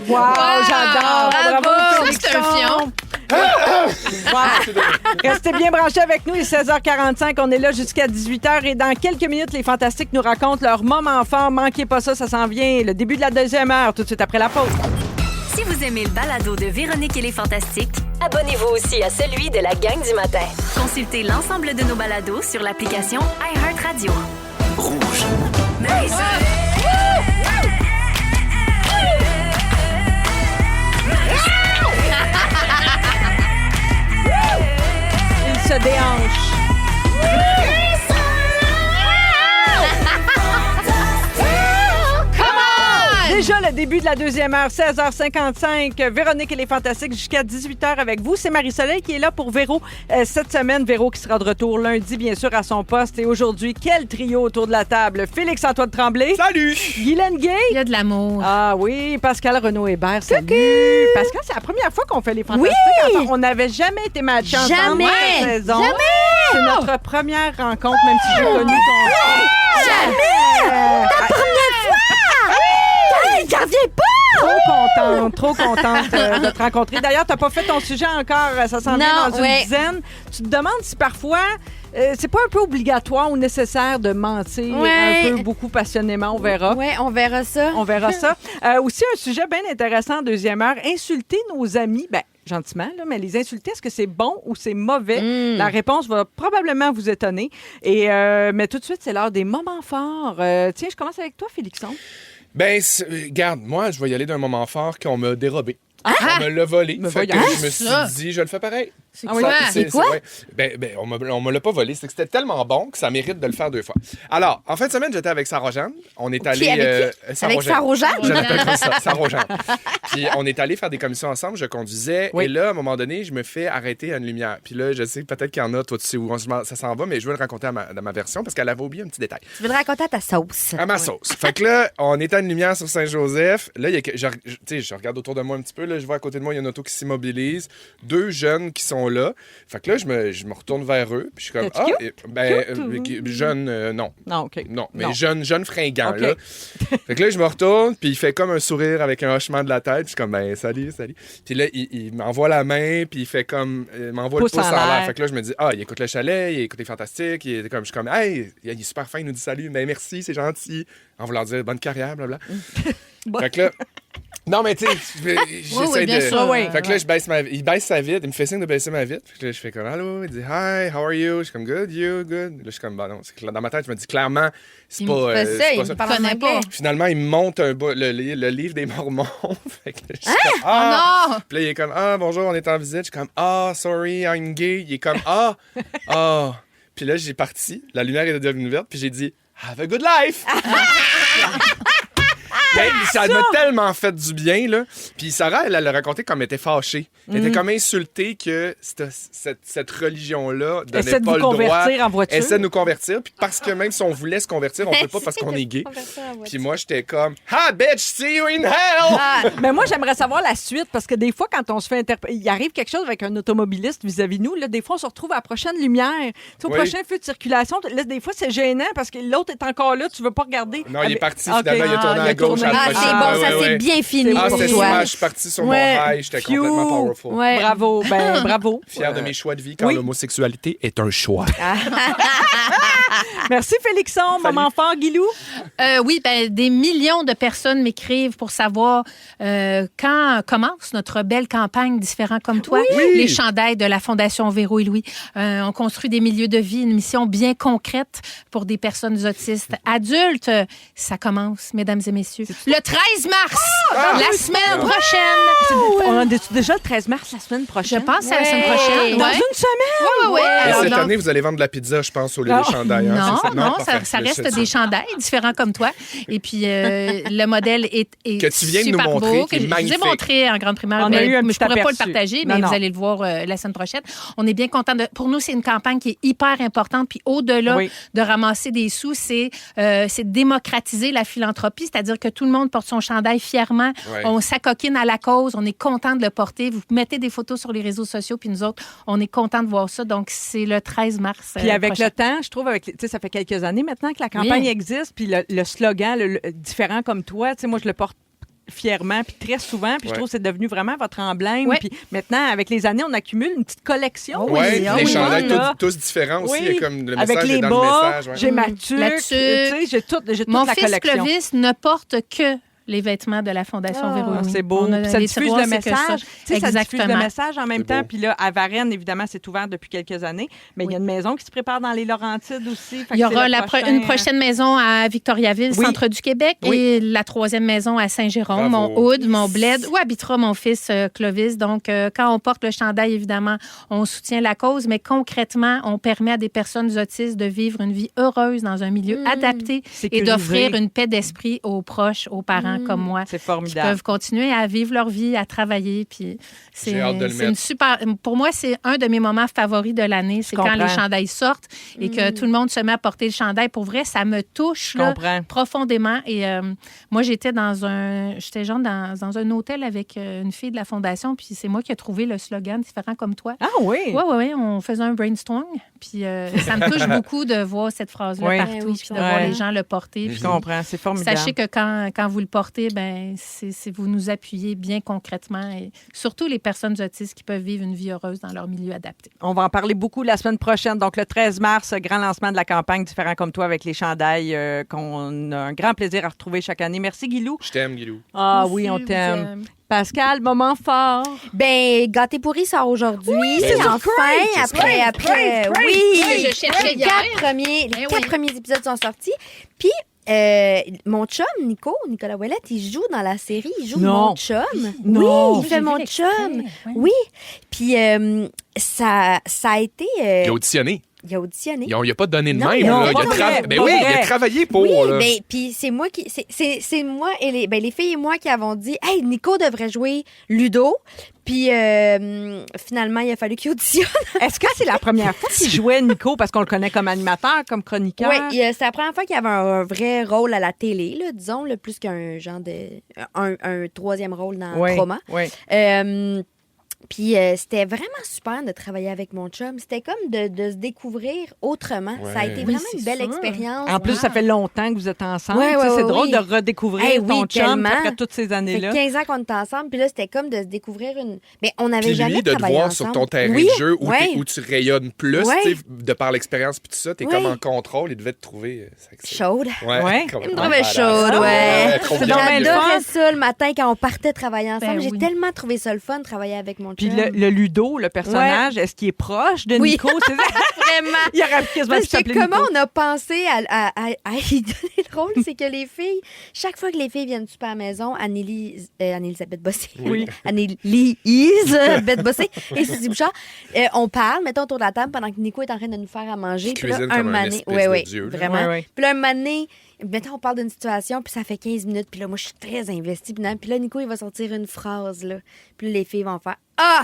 B: Wow, j'adore. Bravo,
E: c'est un fion.
B: Wow. Restez bien branchés avec nous, il est 16h45. On est là jusqu'à 18h et dans quelques minutes, les Fantastiques nous racontent leur moment fort. Manquez pas ça s'en vient. Le début de la deuxième heure, tout de suite après la pause.
A: Si vous aimez le balado de Véronique et les Fantastiques, abonnez-vous aussi à celui de la gang du matin. Consultez l'ensemble de nos balados sur l'application iHeartRadio.
F: Rouge.
B: Il se déhanche. Déjà le début de la deuxième heure, 16h55. Véronique et les Fantastiques jusqu'à 18h avec vous. C'est Marie-Soleil qui est là pour Véro cette semaine. Véro qui sera de retour lundi, bien sûr, à son poste. Et aujourd'hui, quel trio autour de la table? Félix-Antoine Tremblay.
C: Salut!
B: Guylaine Gay.
E: Il y a de l'amour.
B: Ah oui, Pascal Renaud-Hébert. Salut! Pascal, c'est la première fois qu'on fait les Fantastiques ensemble. On n'avait jamais été matchés ensemble cette saison.
D: Jamais!
B: C'est notre première rencontre, même si j'ai connu ton...
D: Jamais! Ta première fois! Hey, j'en reviens pas!
B: Trop trop contente de te rencontrer. D'ailleurs, tu n'as pas fait ton sujet encore. Ça s'en vient dans une dizaine. Tu te demandes si parfois... c'est pas un peu obligatoire ou nécessaire de mentir un peu, beaucoup passionnément. On verra.
D: Oui, on verra ça.
B: On verra ça. Aussi, un sujet bien intéressant en deuxième heure. Insulter nos amis. Ben, gentiment, là, mais les insulter, est-ce que c'est bon ou c'est mauvais? La réponse va probablement vous étonner. Mais tout de suite, c'est l'heure des moments forts. Tiens, je commence avec toi, Félixon.
C: Ben, regarde, moi, je vais y aller d'un moment fort qu'on m'a dérobé. On me l'a volé. Fait que je me suis dit, je le fais pareil.
E: C'est quoi?
D: C'est quoi?
C: Ben, on me l'a pas volé. C'est que c'était tellement bon que ça mérite de le faire 2 fois. Alors, en fin de semaine, j'étais avec Sarah-Jeanne. On est allé...
D: Avec Sarah-Jeanne?
C: Je l'appelle comme ça, Sarah-Jeanne. Puis on est allé faire des commissions ensemble. Je conduisais. Oui. Et là, à un moment donné, je me fais arrêter à une lumière. Puis là, je sais peut-être qu'il y en a, toi, tu sais où ça s'en va, mais je veux le raconter dans ma version parce qu'elle avait oublié un petit détail.
D: Tu veux le raconter à ta sauce.
C: À ma sauce. Fait que là, on est à une lumière sur Saint-Joseph. Là, je regarde autour de moi un petit peu. Là, je vois à côté de moi, il y a une auto qui s'immobilise. 2 jeunes qui sont là. Fait que là, je me retourne vers eux. Puis je suis comme, jeune, non.
B: Non, OK.
C: Non, mais jeune fringant, okay. Là. Fait que là, je me retourne, puis il fait comme un sourire avec un hochement de la tête. Puis je suis comme, ben, salut. Puis là, il m'envoie la main, puis il fait comme, il m'envoie le pouce en l'air. Fait que là, je me dis, il écoute le chalet, il écoute les Fantastiques. Je suis comme, hey, il est super fin, il nous dit salut, ben merci, c'est gentil. En voulant dire bonne carrière, blablabla. Fait que là, non, mais tu sais, j'essaie de.
E: Sûr,
C: fait que là, il baisse sa vitre, il me fait signe de baisser ma vitre. Puis là, je fais comme, allô, il dit, hi, how are you? Je suis comme, good, you, good. Là, je suis comme, bah non, dans ma tête, je me dis clairement, c'est pas ça. Finalement, il me monte le livre des Mormons. Fait que là, je suis comme,
E: non!
C: Puis là, il est comme, bonjour, on est en visite. Je suis comme, sorry, I'm gay. Il est comme, Puis là, j'ai parti, la lumière est devenue verte, puis j'ai dit, have a good life! Ça m'a tellement fait du bien, là. Puis Sarah, elle l'a raconté comme elle était fâchée. Elle était comme insultée que cette religion-là donnait pas le droit. Essaie de nous convertir. Puis parce que même si on voulait se convertir, on peut pas parce qu'on est gay. Puis moi, j'étais comme, ha, bitch, see you in hell!
B: Mais moi, j'aimerais savoir la suite parce que des fois, quand on se fait il arrive quelque chose avec un automobiliste vis-à-vis de nous, là, des fois, on se retrouve à la prochaine lumière. Au prochain feu de circulation. Là, des fois, c'est gênant parce que l'autre est encore là, tu veux pas regarder.
C: Non, il est parti, finalement, il a tourné à gauche.
D: C'est bon, ça s'est bien fini pour
C: c'était
D: toi.
C: super, je suis parti sur mon high, j'étais complètement powerful.
D: Ouais.
B: Bravo, bravo.
C: Fier de mes choix de vie, car l'homosexualité est un choix.
B: Merci, Félixon. Moment fort, Guilou?
E: Oui, des millions de personnes m'écrivent pour savoir quand commence notre belle campagne Différents comme toi.
B: Oui.
E: Les chandails de la Fondation Véro et Louis. On construit des milieux de vie, une mission bien concrète pour des personnes autistes. Adultes, ça commence, mesdames et messieurs. Le 13 mars, la semaine prochaine.
B: On a déjà le 13 mars, la semaine prochaine.
E: Je pense que c'est la semaine prochaine.
B: Dans une semaine?
E: Oui.
C: Et cette année, vous allez vendre de la pizza, je pense, au lieu des chandails.
E: Non, ça reste des chandails différents comme toi. Et puis, le modèle est
C: que tu viens de nous
E: super
C: montrer,
E: beau,
C: qui est
E: je vous
C: magnifique.
E: ai montré en grande primaire.
B: On a eu un
E: mais je ne pourrais pas le
B: aperçu.
E: partager,
B: Non.
E: vous allez le voir la semaine prochaine. On est bien content. Pour nous, c'est une campagne qui est hyper importante. Puis au-delà de ramasser des sous, c'est démocratiser la philanthropie, c'est-à-dire que tout le monde porte son chandail fièrement. Ouais. On s'acoquine à la cause. On est content de le porter. Vous mettez des photos sur les réseaux sociaux, puis nous autres, on est content de voir ça. Donc, c'est le 13 mars.
B: Puis avec
E: prochain.
B: le temps, je trouve, ça fait quelques années maintenant que la campagne existe, puis le slogan, le différent comme toi, moi, je le porte fièrement, puis très souvent, puis je trouve que c'est devenu vraiment votre emblème. Puis maintenant, avec les années, on accumule une petite collection.
C: Oui, les chandails tous différents aussi. Il y a comme le message
B: avec les
C: dans
B: bas,
C: le message.
B: J'ai ma tuque, j'ai toute la collection.
E: Mon fils Clovis ne porte que les vêtements de la Fondation Véro.
B: C'est beau. Ça diffuse le message. Ça diffuse le message en même temps.
C: Beau.
B: Puis là, à Varennes, évidemment, c'est ouvert depuis quelques années. Mais il y a une maison qui se prépare dans les Laurentides aussi.
E: Il y aura une prochaine maison à Victoriaville, centre du Québec, et la 3e maison à Saint-Jérôme, mon Oud, mon Bled, où habitera mon fils Clovis. Donc, quand on porte le chandail, évidemment, on soutient la cause, mais concrètement, on permet à des personnes autistes de vivre une vie heureuse dans un milieu adapté et d'offrir une paix d'esprit aux proches, aux parents comme moi.
B: C'est formidable.
E: Qui peuvent continuer à vivre leur vie, à travailler. Puis
C: j'ai hâte de le mettre.
E: Une super. Pour moi, c'est un de mes moments favoris de l'année. C'est quand les chandails sortent et que tout le monde se met à porter le chandail. Pour vrai, ça me touche là, profondément. Et moi, j'étais dans un hôtel avec une fille de la Fondation. Puis c'est moi qui ai trouvé le slogan Différent comme toi.
B: Ah oui?
E: Oui. On faisait un brainstorm. Puis ça me touche beaucoup de voir cette phrase-là partout. Puis de voir les gens le porter.
B: Je comprends. C'est formidable.
E: Sachez que quand vous le portez, apporter, c'est vous nous appuyez bien concrètement et surtout les personnes autistes qui peuvent vivre une vie heureuse dans leur milieu adapté.
B: On va en parler beaucoup la semaine prochaine. Donc, le 13 mars, grand lancement de la campagne Différents comme toi avec les chandails qu'on a un grand plaisir à retrouver chaque année. Merci, Guilou.
C: Je t'aime, Guilou.
B: Ah
E: Merci,
B: oui, on
E: vous
B: t'aime.
E: aime.
B: Pascal, moment fort.
D: Gâté pourri sort aujourd'hui.
B: Oui,
C: c'est
D: enfin,
C: Crave,
D: après.
E: Oui,
D: Oui,
E: je cherchais
D: les
E: hier.
D: quatre premiers épisodes sont sortis. Puis, mon chum, Nicolas Ouellette, il joue dans la série. Il joue
B: Non.
D: mon chum.
B: Non.
D: Oui, il fait
E: J'ai
D: mon
E: vu l'extrait,
D: chum.
E: ouais.
D: Oui. Puis, ça a été...
C: Il a auditionné.
D: il a auditionné.
C: Il n'a pas donné de
D: Non,
C: même.
B: non,
C: là.
B: pas vrai,
C: Ben
B: pas
C: oui,
B: vrai.
C: il a travaillé pour.
D: Oui,
C: là.
D: mais puis c'est moi qui c'est moi et les filles et moi qui avons dit hey, Nico devrait jouer Ludo. Puis finalement, il a fallu qu'il auditionne.
B: Est-ce que c'est la première fois qu'il jouait Nico parce qu'on le connaît comme animateur, comme chroniqueur?
D: Oui, c'est la première fois qu'il avait un vrai rôle à la télé, là, disons, là, plus qu'un genre de un troisième rôle dans
B: Oui,
D: Trauma.
B: oui.
D: Puis c'était vraiment super de travailler avec mon chum. C'était comme de se découvrir autrement.
C: Ouais.
D: Ça a été
C: Oui,
D: vraiment
E: c'est
D: une belle
E: sûr.
D: expérience.
B: En plus, ça fait longtemps que vous êtes ensemble.
D: Ouais,
B: Tu sais,
D: ouais,
B: c'est
D: ouais,
B: drôle
D: oui.
B: de redécouvrir
D: Eh oui,
B: ton chum
D: tellement.
B: après toutes ces
D: Ça fait
B: années-là.
D: 15 ans qu'on est ensemble, puis là, c'était comme de se découvrir une... Mais on n'avait
C: Puis
D: jamais
C: lui, de te
D: travaillé
C: voir
D: ensemble.
C: sur ton terrain
D: Oui,
C: de jeu où,
D: ouais.
C: où tu rayonnes plus,
D: Ouais.
C: tu sais, de par l'expérience puis tout ça, t'es
D: Ouais.
C: comme en contrôle, il devait te trouver sexy.
D: Chaude.
B: Ouais.
D: Il me
C: complètement
D: trouvait
C: badass.
D: chaude, ouais.
C: trop
B: C'est
C: bien.
B: donc bien le fun.
D: J'adorais ça le matin quand on partait travailler ensemble.
E: Ben
D: J'ai
E: oui.
D: tellement trouvé ça le fun de travailler avec mon
B: Puis
D: chum.
B: le Ludo, le personnage, est-ce qu'il est proche de
D: Oui.
B: Nico? C'est ça?
D: Vraiment.
B: Il aurait quasiment pu
D: Parce que
B: s'appeler
D: comment
B: Nico.
D: on a pensé à y donner le rôle, c'est que les filles, chaque fois que les filles viennent super à la maison, Anne-Elisabeth Bossé,
B: Oui.
D: Anne-Elisabeth Bossé et Suzy Bouchard, on parle, mettons autour de la table pendant que Nico est en train de nous faire à manger.
C: Qui
D: Puis là,
C: cuisine comme un
D: moment
C: espèce
D: donné-
C: de dieu, là.
D: vraiment.
B: Ouais, ouais.
D: Puis là, un moment donné, mettons, on parle d'une situation, puis ça fait 15 minutes, puis là, moi, je suis très investie. Puis là, Nico, il va sortir une phrase, là. Puis là, les filles vont faire « Ah!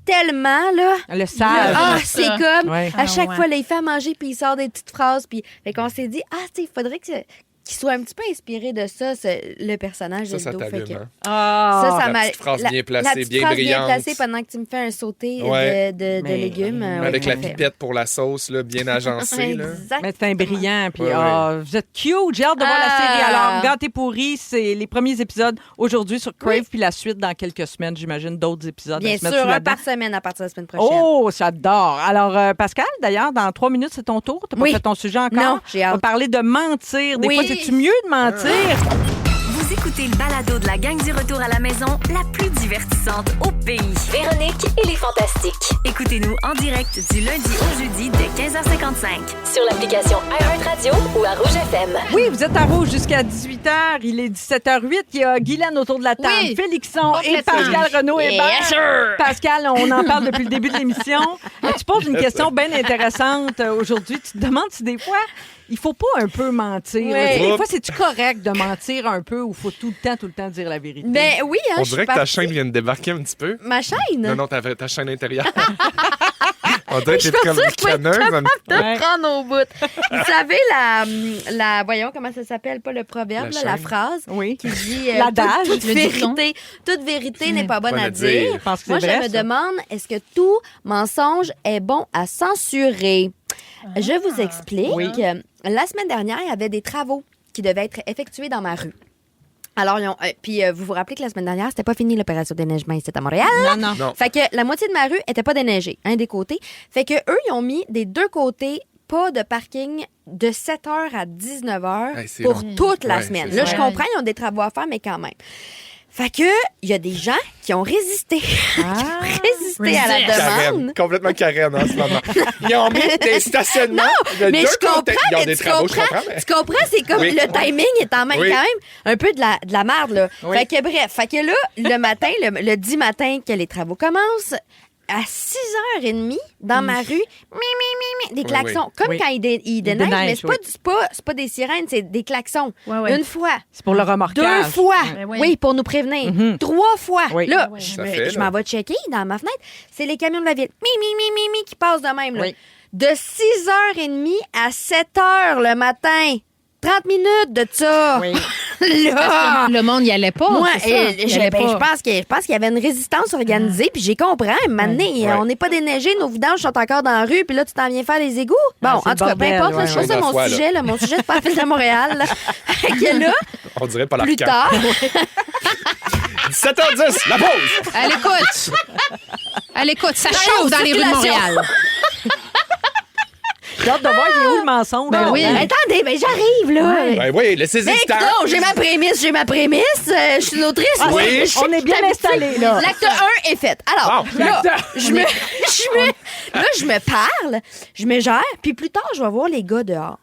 D: Tellement, là! »
B: Le sage.
D: Ah, c'est comme,
B: Ouais.
D: à chaque
E: ouais.
D: fois, là, il fait à manger, puis il sort des petites phrases, puis fait qu'on s'est dit, ah, tu sais, il faudrait qu'il soit un petit peu inspiré de ça, le personnage de
C: Ça
D: Ludo. Fait
C: t'allume,
D: que-
C: hein?
B: Ah.
D: ça
C: La
D: m'a...
C: petite phrase bien placée,
D: la petite
C: bien
D: phrase
C: brillante.
D: bien placée pendant que tu me fais un sauté
C: Ouais.
D: de
B: Mais-
D: légumes.
C: Avec la
D: parfait.
C: pipette pour la sauce, là, bien agencée. là.
D: Exact.
B: Mais c'est un brillant. Puis,
C: Ouais,
B: ah, vous êtes cute. J'ai hâte de voir la
D: Ah.
B: série. Alors, Gâté pourri, c'est les premiers épisodes aujourd'hui sur Crave, puis la suite dans quelques semaines, j'imagine, d'autres épisodes.
D: Bien
B: à se mettre
D: sûr,
B: sous la
D: un
B: dent.
D: par semaine à partir de la semaine prochaine.
B: Oh, j'adore. Alors, Pascal, d'ailleurs, dans 3 minutes, c'est ton tour. T'as pas
D: Oui.
B: fait ton sujet encore?
D: Non, j'ai hâte.
B: On va parler de mentir. Des
D: Oui.
B: fois, c'est-tu mieux de mentir?
A: Vous écoutez le balado de la gang du retour à la maison, la plus divertissante au pays. Véronique et les Fantastiques. Écoutez-nous en direct du lundi au jeudi dès 15h55. Sur l'application iHeartRadio ou à Rouge FM.
B: Oui, vous êtes à Rouge jusqu'à 18h. Il est 17h08. Il y a Guylaine autour de la table,
E: Oui,
B: Félixon et
E: complètement.
B: Pascal Renaud
D: Yes,
B: Hébert.
D: sir.
B: Pascal, on en parle depuis le début de l'émission. Tu poses une question bien intéressante aujourd'hui. Tu te demandes si des fois, il faut pas un peu mentir.
D: Oui.
B: Tu sais, des fois, c'est-tu correct de mentir un peu ou faut tout le temps dire la vérité?
D: Ben oui, hein,
C: On
D: je suis
C: dirait que ta
D: partie-
C: chaîne vient de débarquer un petit peu.
D: Ma chaîne?
C: Non, non, ta chaîne intérieure. On dirait que
D: Je
C: t'es comme
D: pensais
C: une
D: que
C: canneuse.
D: de
B: Ouais.
D: prendre au bout. Vous savez, voyons comment ça s'appelle, pas le proverbe,
C: La
D: la
C: chaîne.
D: phrase
B: Oui.
D: qui dit
B: L'adage.
D: toute
E: Le dicton.
D: vérité n'est pas bonne à dire.
B: Je pense que
D: Moi,
B: c'est
D: je
B: vrai,
D: me
B: ça.
D: demande, est-ce que tout mensonge est bon à censurer? Je vous explique.
B: Oui.
D: La semaine dernière, il y avait des travaux qui devaient être effectués dans ma rue. Alors, vous vous rappelez que la semaine dernière, c'était pas fini l'opération déneigement ici à Montréal?
B: Non, non.
C: Non.
D: Fait que la moitié de ma rue était pas déneigée, un des côtés. Fait que eux, ils ont mis des deux côtés pas de parking de 7h à 19h
C: Hey, c'est
D: pour
C: long.
D: toute la
C: Ouais,
D: semaine.
C: c'est
D: Là,
E: ça.
D: je comprends, ils ont des travaux à faire, mais quand même. Fait que, il y a des gens qui ont résisté. Résisté à la demande.
C: Karen, complètement Karen en ce moment. Ils ont mis des stationnements. de
D: Mais
C: deux
D: je comprends,
C: côtés. Ils ont
D: mais
C: des
D: tu
C: travaux, je
D: comprends,
C: comprends. mais-
D: tu comprends, c'est comme
C: Oui.
D: le timing est en même
C: Oui.
D: quand même un peu de la merde, là.
B: Oui.
D: Fait que bref, fait que là, le matin, le 10 matin que les travaux commencent, à 6h30, dans ma rue, des
C: Oui,
D: klaxons.
C: oui.
D: Comme
B: Oui.
D: quand ils déneigent, mais
B: déneigent,
D: c'est pas des sirènes, c'est des klaxons.
E: Ouais, ouais.
D: Une fois.
B: C'est pour le remorquage.
D: 2 fois.
E: Ben oui.
D: Oui, pour nous prévenir.
B: Mhm.
D: 3 fois.
B: Oui.
D: Là,
E: Oui.
D: je
C: Ça
D: me-
C: fait,
D: je
C: là.
D: m'en vais checker dans ma fenêtre. C'est les camions de la ville. Qui passent de même. Là.
B: Oui.
D: De 6h30 à 7h le matin. 30 minutes de ça.
B: Oui.
D: Là.
E: Le monde n'y allait pas.
D: Moi,
E: c'est ça. Il y allait pas.
D: je pense qu'il y avait une résistance organisée, puis j'ai compris. Maintenant,
C: Ouais.
D: on n'est pas déneigé, nos vidanges sont encore dans la rue, puis là, tu t'en viens faire les égouts. Bon,
B: Ah, c'est
D: en
B: le
D: tout cas, peu
B: bordel,
D: importe, là,
B: ouais,
D: c'est pas
B: ouais.
D: ça mon
C: Fois, là.
D: sujet. Là. Mon sujet, c'est pas la ville de Montréal. là. Fait que là,
C: On dirait pas la
D: Plus tard,
C: 17h10, la pause!
E: Elle écoute, ça chauffe dans les rues de Montréal.
B: J'ai hâte de voir, il est où le mensonge?
E: Ben
B: là,
E: oui.
B: dedans?
D: attendez, ben j'arrive, là.
C: Ben oui, laissez-y
D: Mais
C: du temps.
D: non, j'ai ma prémisse, je suis une autrice.
B: Ah,
D: moi.
C: oui.
B: On est bien installés, là.
D: L'acte 1 est fait. Alors,
C: Bon.
D: là, je me parle, je me gère, puis plus tard, je vais voir les gars dehors.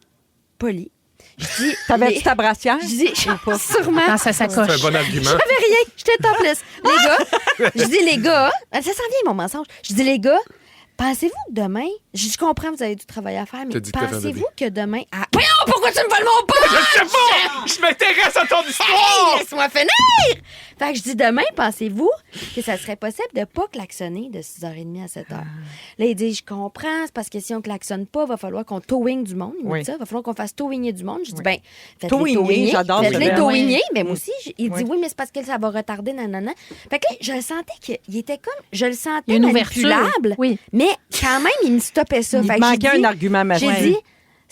D: Poli. Je dis...
B: T'avais-tu ta brassière?
D: Je dis, sûrement.
E: Dans sa sacoche.
C: C'est un bon argument.
D: J'avais rien, j'étais topless. Les gars, je dis, les gars, ça s'en vient, mon mensonge. Je dis, les gars, pensez-vous que demain, je comprends, vous avez du travail à faire, mais
C: T'as dit que t'avais un
D: pensez-vous
C: bébé.
D: que demain... Ah, voyons, pourquoi tu me voles mon poste?
C: Je sais pas! Je m'intéresse à ton histoire!
D: Hey, laisse-moi finir! Fait que je dis demain, pensez-vous que ça serait possible de pas klaxonner de 6h30 à 7h? Là, il dit, je comprends, c'est parce que si on klaxonne pas, il va falloir qu'on towing du monde. Il me
B: Oui.
D: dit ça, il va falloir qu'on fasse towinger du monde. Je dis, ben, faites-les
B: Towinger,
D: towinger.
B: j'adore
D: Faites-les
B: ce verbe.
D: towinger. Ben, moi aussi, il dit,
B: Oui.
D: oui, mais c'est parce que ça va retarder, nanana. Fait que là, je le sentais qu'il était comme, je le sentais
E: Il y a une ouverture.
D: manipulable.
E: Oui.
D: Mais quand même, il me stoppait ça.
B: Il
D: Fait que j'ai
B: manquait
D: dit-
B: un argument
D: J'ai
B: magique.
D: dit,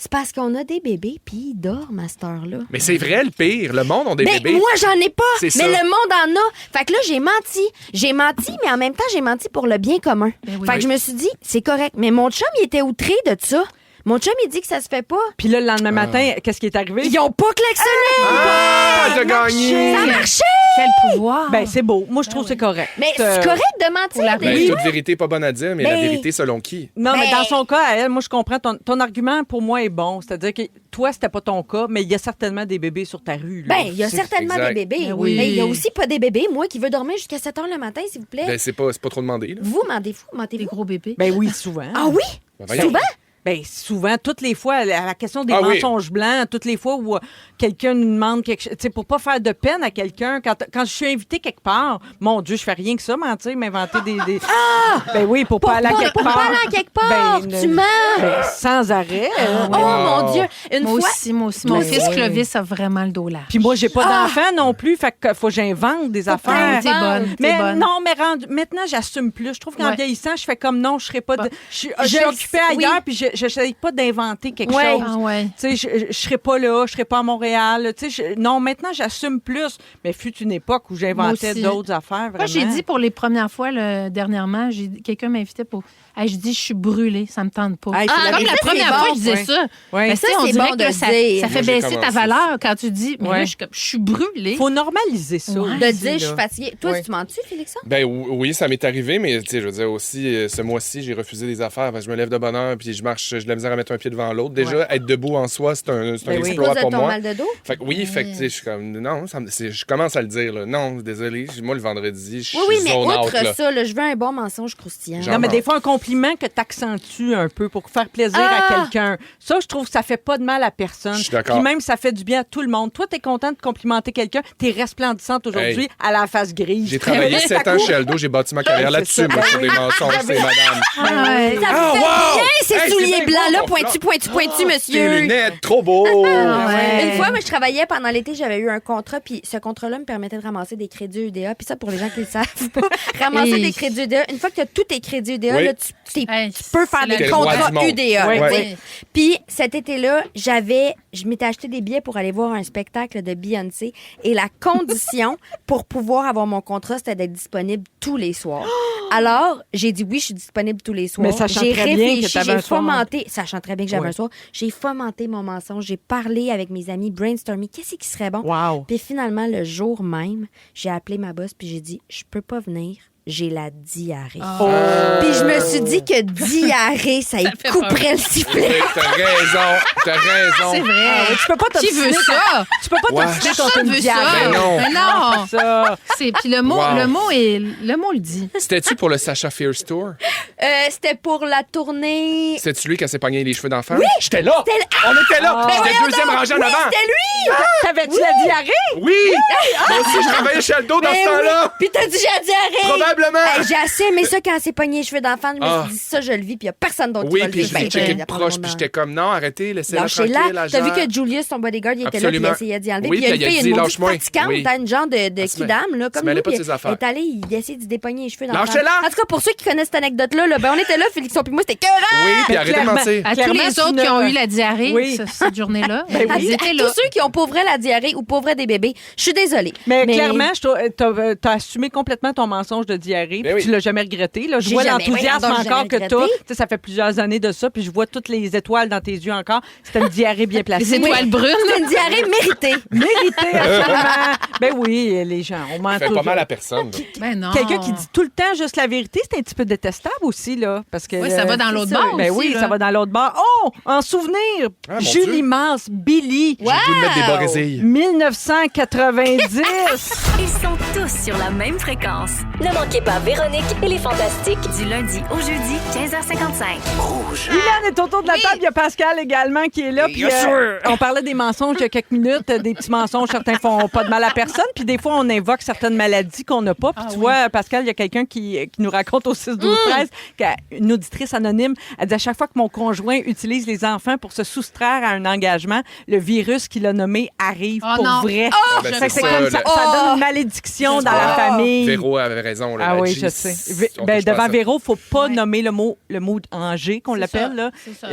D: c'est parce qu'on a des bébés, puis ils dorment à cette heure-là.
C: Mais c'est vrai, le pire. Le monde a des
D: Ben,
C: bébés.
D: moi, j'en ai pas.
C: C'est
D: Mais
C: ça.
D: le monde en a. Fait que là, j'ai menti. J'ai menti, mais en même temps, j'ai menti pour le bien commun.
E: Ben oui.
D: Fait que je me suis dit, c'est correct. Mais mon chum, il était outré de ça. Mon chum, il dit que ça se fait pas.
B: Puis là, le lendemain matin, qu'est-ce qui est arrivé?
D: Ils ont pas klaxonné.
C: Ah, t'as gagné!
D: Ça marchait.
E: Quel pouvoir.
B: Ben, c'est beau. Moi, je trouve que c'est correct.
D: Mais c'est correct de mentir.
E: la-
C: Ben,
D: Denis.
C: toute vérité pas bonne à dire, mais la
D: Mais-
C: vérité selon qui?
B: Non, mais
D: Ben-
B: dans son cas, à elle, moi, je comprends. Ton argument, pour moi, est bon. C'est-à-dire que toi, c'était pas ton cas, mais il y a certainement des bébés sur ta rue. Là.
D: Ben, il y a certainement
C: exact.
D: des bébés.
E: Ben oui.
D: Mais il y a aussi pas des bébés. Moi, qui veux dormir jusqu'à 7 h le matin, s'il vous plaît.
C: Ben, c'est pas trop demandé, là.
D: Vous,
E: Des
D: mentez-vous.
E: gros bébés.
B: Ben oui, souvent.
D: Ah oui?
C: Ben, voyons.
D: Souvent?
B: Ben, souvent, toutes les fois, à la question des
C: Ah oui.
B: mensonges blancs, toutes les fois où quelqu'un nous demande quelque chose, tu sais, pour pas faire de peine à quelqu'un, quand je suis invitée quelque part, mon Dieu, je fais rien que ça, mentir, m'inventer des... Ben oui, pour pas aller à quelque
D: Pour
B: part.
D: pas aller à quelque part.
B: Ben,
D: Tu mens.
B: Ben, sans arrêt.
D: Oh, mon Dieu. Une
E: Moi
D: fois...
E: aussi, moi aussi. Mon
B: Ben
E: fils
B: oui.
E: Clovis a vraiment le dos large.
B: Puis moi, j'ai pas d'enfant non plus, fait que faut que j'invente des affaires.
E: T'es bonne, t'es
B: Mais
E: bonne.
B: non, mais maintenant, j'assume plus. Je trouve qu'en
E: Ouais.
B: vieillissant, je fais comme non, je serai pas. Je suis
D: Je-
B: occupée
D: oui.
B: ailleurs, puis je n'essaye pas d'inventer quelque
D: Ouais.
B: chose.
E: Ah ouais.
B: Tu sais, je serais pas là, je serais pas à Montréal. Tu sais, non, maintenant, j'assume plus. Mais fut une époque où
E: Moi
B: j'inventais
E: aussi.
B: d'autres affaires, vraiment.
E: Moi, j'ai dit pour les premières fois, dernièrement, quelqu'un m'invitait pour. Hey, je dis, je suis brûlée, ça me tente pas.
B: Hey, c'est
D: Ah,
B: la
E: Comme
D: mais
E: la
D: ça,
E: première
D: c'est
E: fois,
D: bon.
E: je disais
B: Ouais.
E: ça.
B: Ouais.
E: Ben,
D: Ça,
E: tu sais, on
D: c'est
E: dirait
D: bon
E: que
D: de
E: ça
D: dire.
E: fait
C: Moi, j'ai
E: baisser ta
C: commencé.
E: valeur quand tu dis, mais
B: Ouais.
E: là, je suis brûlée.
B: Faut normaliser ça.
E: Ouais.
D: De
B: aussi,
D: dire, je suis
B: là.
D: fatiguée. Toi,
B: Oui.
D: tu mens-tu, Félixon?
C: Ben oui, ça m'est arrivé, mais tu sais, je veux dire aussi, ce mois-ci, j'ai refusé des affaires parce que je me lève de bonne heure puis je marche, j'ai de la misère à mettre un pied devant l'autre. Déjà, être debout en soi, c'est un
B: Ben oui.
D: À
C: exploit
D: cause de
C: pour
D: ton
C: moi.
D: mal de dos?
C: Fait que oui, fait que tu sais, je suis comme non, je commence à le dire là. Non, désolé, moi le vendredi, je suis
D: Oui, mais
C: zone out
D: outre
C: là.
D: ça, là, je veux un bon mensonge croustillant.
C: Genre-
B: Non, mais des fois, un compliment que tu accentues un peu pour faire plaisir à quelqu'un. Ça, je trouve que ça fait pas de mal à personne.
C: Je suis d'accord.
B: Puis même, ça fait du bien à tout le monde. Toi, tu es content de complimenter quelqu'un. Tu es resplendissante aujourd'hui
C: Hey.
B: à la face grise.
C: J'ai travaillé 7 ans chez Aldo, j'ai bâti ma carrière
B: C'est
C: là-dessus,
B: ça.
C: moi, sur des mensonges, c'est madame.
E: Ah ouais.
D: Ça
C: Ah,
D: vous fait
C: wow!
D: bien, ces
C: Hey,
D: souliers
C: c'est bien
D: blancs-là,
C: beau,
D: pointu,
C: Tes
D: monsieur.
C: lunettes, trop beau!
E: ouais.
D: Une fois, moi, je travaillais pendant l'été, j'avais eu un contrat, puis ce contrat-là me permettait de ramasser des crédits UDA. Puis ça, pour les gens qui le savent pas, ramasser
E: Et-
D: des crédits UDA. Une fois que tu as tous tes crédits UDA,
C: Oui.
D: là, tu
E: Hey,
D: peux faire
E: c'est
D: des
E: la-
C: T'es le roi
D: contrats
C: du monde.
D: UDA.
B: Oui,
D: là,
C: oui.
D: tu sais. Puis cet été-là, je m'étais acheté des billets pour aller voir un spectacle de Beyoncé. Et la condition pour pouvoir avoir mon contrat, c'était d'être disponible tous les soirs. Alors, j'ai dit oui, je suis disponible tous les soirs.
B: Mais sachant
D: j'ai
B: très bien que
D: réfléchi,
B: t'avais un
D: j'ai
B: soir.
D: fomenté, sachant très bien que j'avais
B: Oui.
D: un soir, j'ai fomenté mon mensonge, j'ai parlé avec mes amis, brainstormé, qu'est-ce qui serait bon?
B: Wow.
D: Puis finalement, le jour même, j'ai appelé ma boss puis j'ai dit, je peux pas venir. J'ai la diarrhée. Puis je me suis dit que diarrhée, ça y
E: fait
D: couperait le sifflet.
C: Oui, t'as raison.
E: C'est vrai.
B: Ah oui, tu peux pas
E: Qui veut
B: t'obstiner
E: ça?
B: Tu peux pas
C: Ouais.
B: t'obstiner
E: Personne
B: contre une
E: veut ça.
B: diarrhée.
C: Mais non.
E: Mais non.
B: Ça.
E: Puis le mot,
C: Wow.
E: le mot le dit.
C: C'était-tu pour le Sasha Fierce Tour?
D: C'était pour la tournée.
C: C'était-tu lui qui s'est pogné les cheveux d'enfant? Oui! J'étais là! On était là!
B: Ah.
C: C'était le deuxième rangée en avant!
D: C'était lui!
B: T'avais-tu la diarrhée?
C: Oui! Moi aussi, je travaillais chez Aldo dans
D: Ben
C: ce temps-là!
D: oui. Puis t'as dit j'ai la diarrhée.
C: Probablement!
D: Hey, j'ai assez aimé ça quand c'est pogné les cheveux d'enfant. Je me
C: Ah.
D: suis dit ça, je le vis, puis il y a personne d'autre qui
C: Oui,
D: va le
C: puis
D: vivre.
C: je l'ai
D: Ben,
C: checké
D: il y
C: de
D: a pas
C: proche,
D: monde
C: puis
D: dans-
C: j'étais comme, non, arrêtez, laissez-la
D: Lâchez-la.
C: tranquille, la
D: T'as vu
C: genre.
D: que Julius, son bodyguard, il était
C: Absolument.
D: là, puis il essayait d'y enlever.
C: Oui,
D: Puis il y a une
C: puis il a
D: fille,
C: dit,
D: une maudite
C: lâche-moi.
D: pratiquante,
C: Oui.
D: t'as une genre de
C: Elle se
D: kidam, là,
C: se
D: comme
C: mêlait
D: nous.
C: pas de
D: Puis
C: ses affaires.
D: elle est allée, il essayait de dépogner les cheveux dans
C: Lâchez-la!
D: En tout cas, pour ceux qui connaissent cette anecdote-là, là, ben, on était là, Félixon, puis moi, c'était écœurant!
C: Oui, puis arrêtez de
B: clairement.
C: mentir.
E: À tous
B: Clairement,
E: les
B: c'est
E: autres qui ont
B: une-
E: eu la diarrhée
B: Oui.
E: cette journée-là,
B: Ben oui.
E: ils étaient
D: À
E: là.
D: tous ceux qui n'ont pas pour vrai la diarrhée ou pour vrai des bébés. Je suis désolée.
B: Mais clairement, t'as assumé complètement ton mensonge de diarrhée. Puis tu l'as jamais regretté. Là. Je vois l'enthousiasme encore que t'as. Ça fait plusieurs années de ça. Puis je vois toutes les étoiles dans tes yeux encore. C'était une diarrhée bien placée.
E: Les étoiles brunes.
D: C'est une diarrhée méritée.
B: Méritée, absolument. Ben oui, les gens, on ment
C: Ça fait pas mal à personne.
E: Ben non.
B: Quelqu'un qui dit tout le temps juste la vérité, c'est un petit peu détestable aussi, là. Parce que,
E: oui, ça va dans l'autre bord.
B: Ben
E: aussi,
B: oui,
E: là.
B: ça va dans l'autre bord. Oh, en souvenir,
C: mon
B: Julie
C: Dieu.
B: Mars, Billy.
C: J'ai le goût de mettre des barésilles.
B: 1990.
A: Ils sont tous sur la même fréquence. Ne manquez pas Véronique et les Fantastiques du lundi au jeudi 15h55.
B: Ilan est autour de la table. Il y a Pascal également qui est là. Puis, on parlait des mensonges il y a quelques minutes. Des petits mensonges, certains font pas de mal à personne. Puis des fois, on invoque certaines maladies qu'on n'a pas. Puis tu vois, Pascal, il y a quelqu'un qui nous raconte au 6-12-13 qu'une auditrice anonyme, elle dit à chaque fois que mon conjoint utilise les enfants pour se soustraire à un engagement, le virus qu'il a nommé arrive pour vrai.
C: Ben,
B: Fait que
C: c'est
B: c'est comme ça donne une malédiction dans la famille.
C: Véro avait raison. Là,
B: Ah
C: la
B: oui,
C: G,
B: je sais.
C: on touche pas à
B: Devant
C: ça.
B: Véro, il ne faut pas nommer le mot en G, qu'on l'appelle. Là.
E: C'est ça.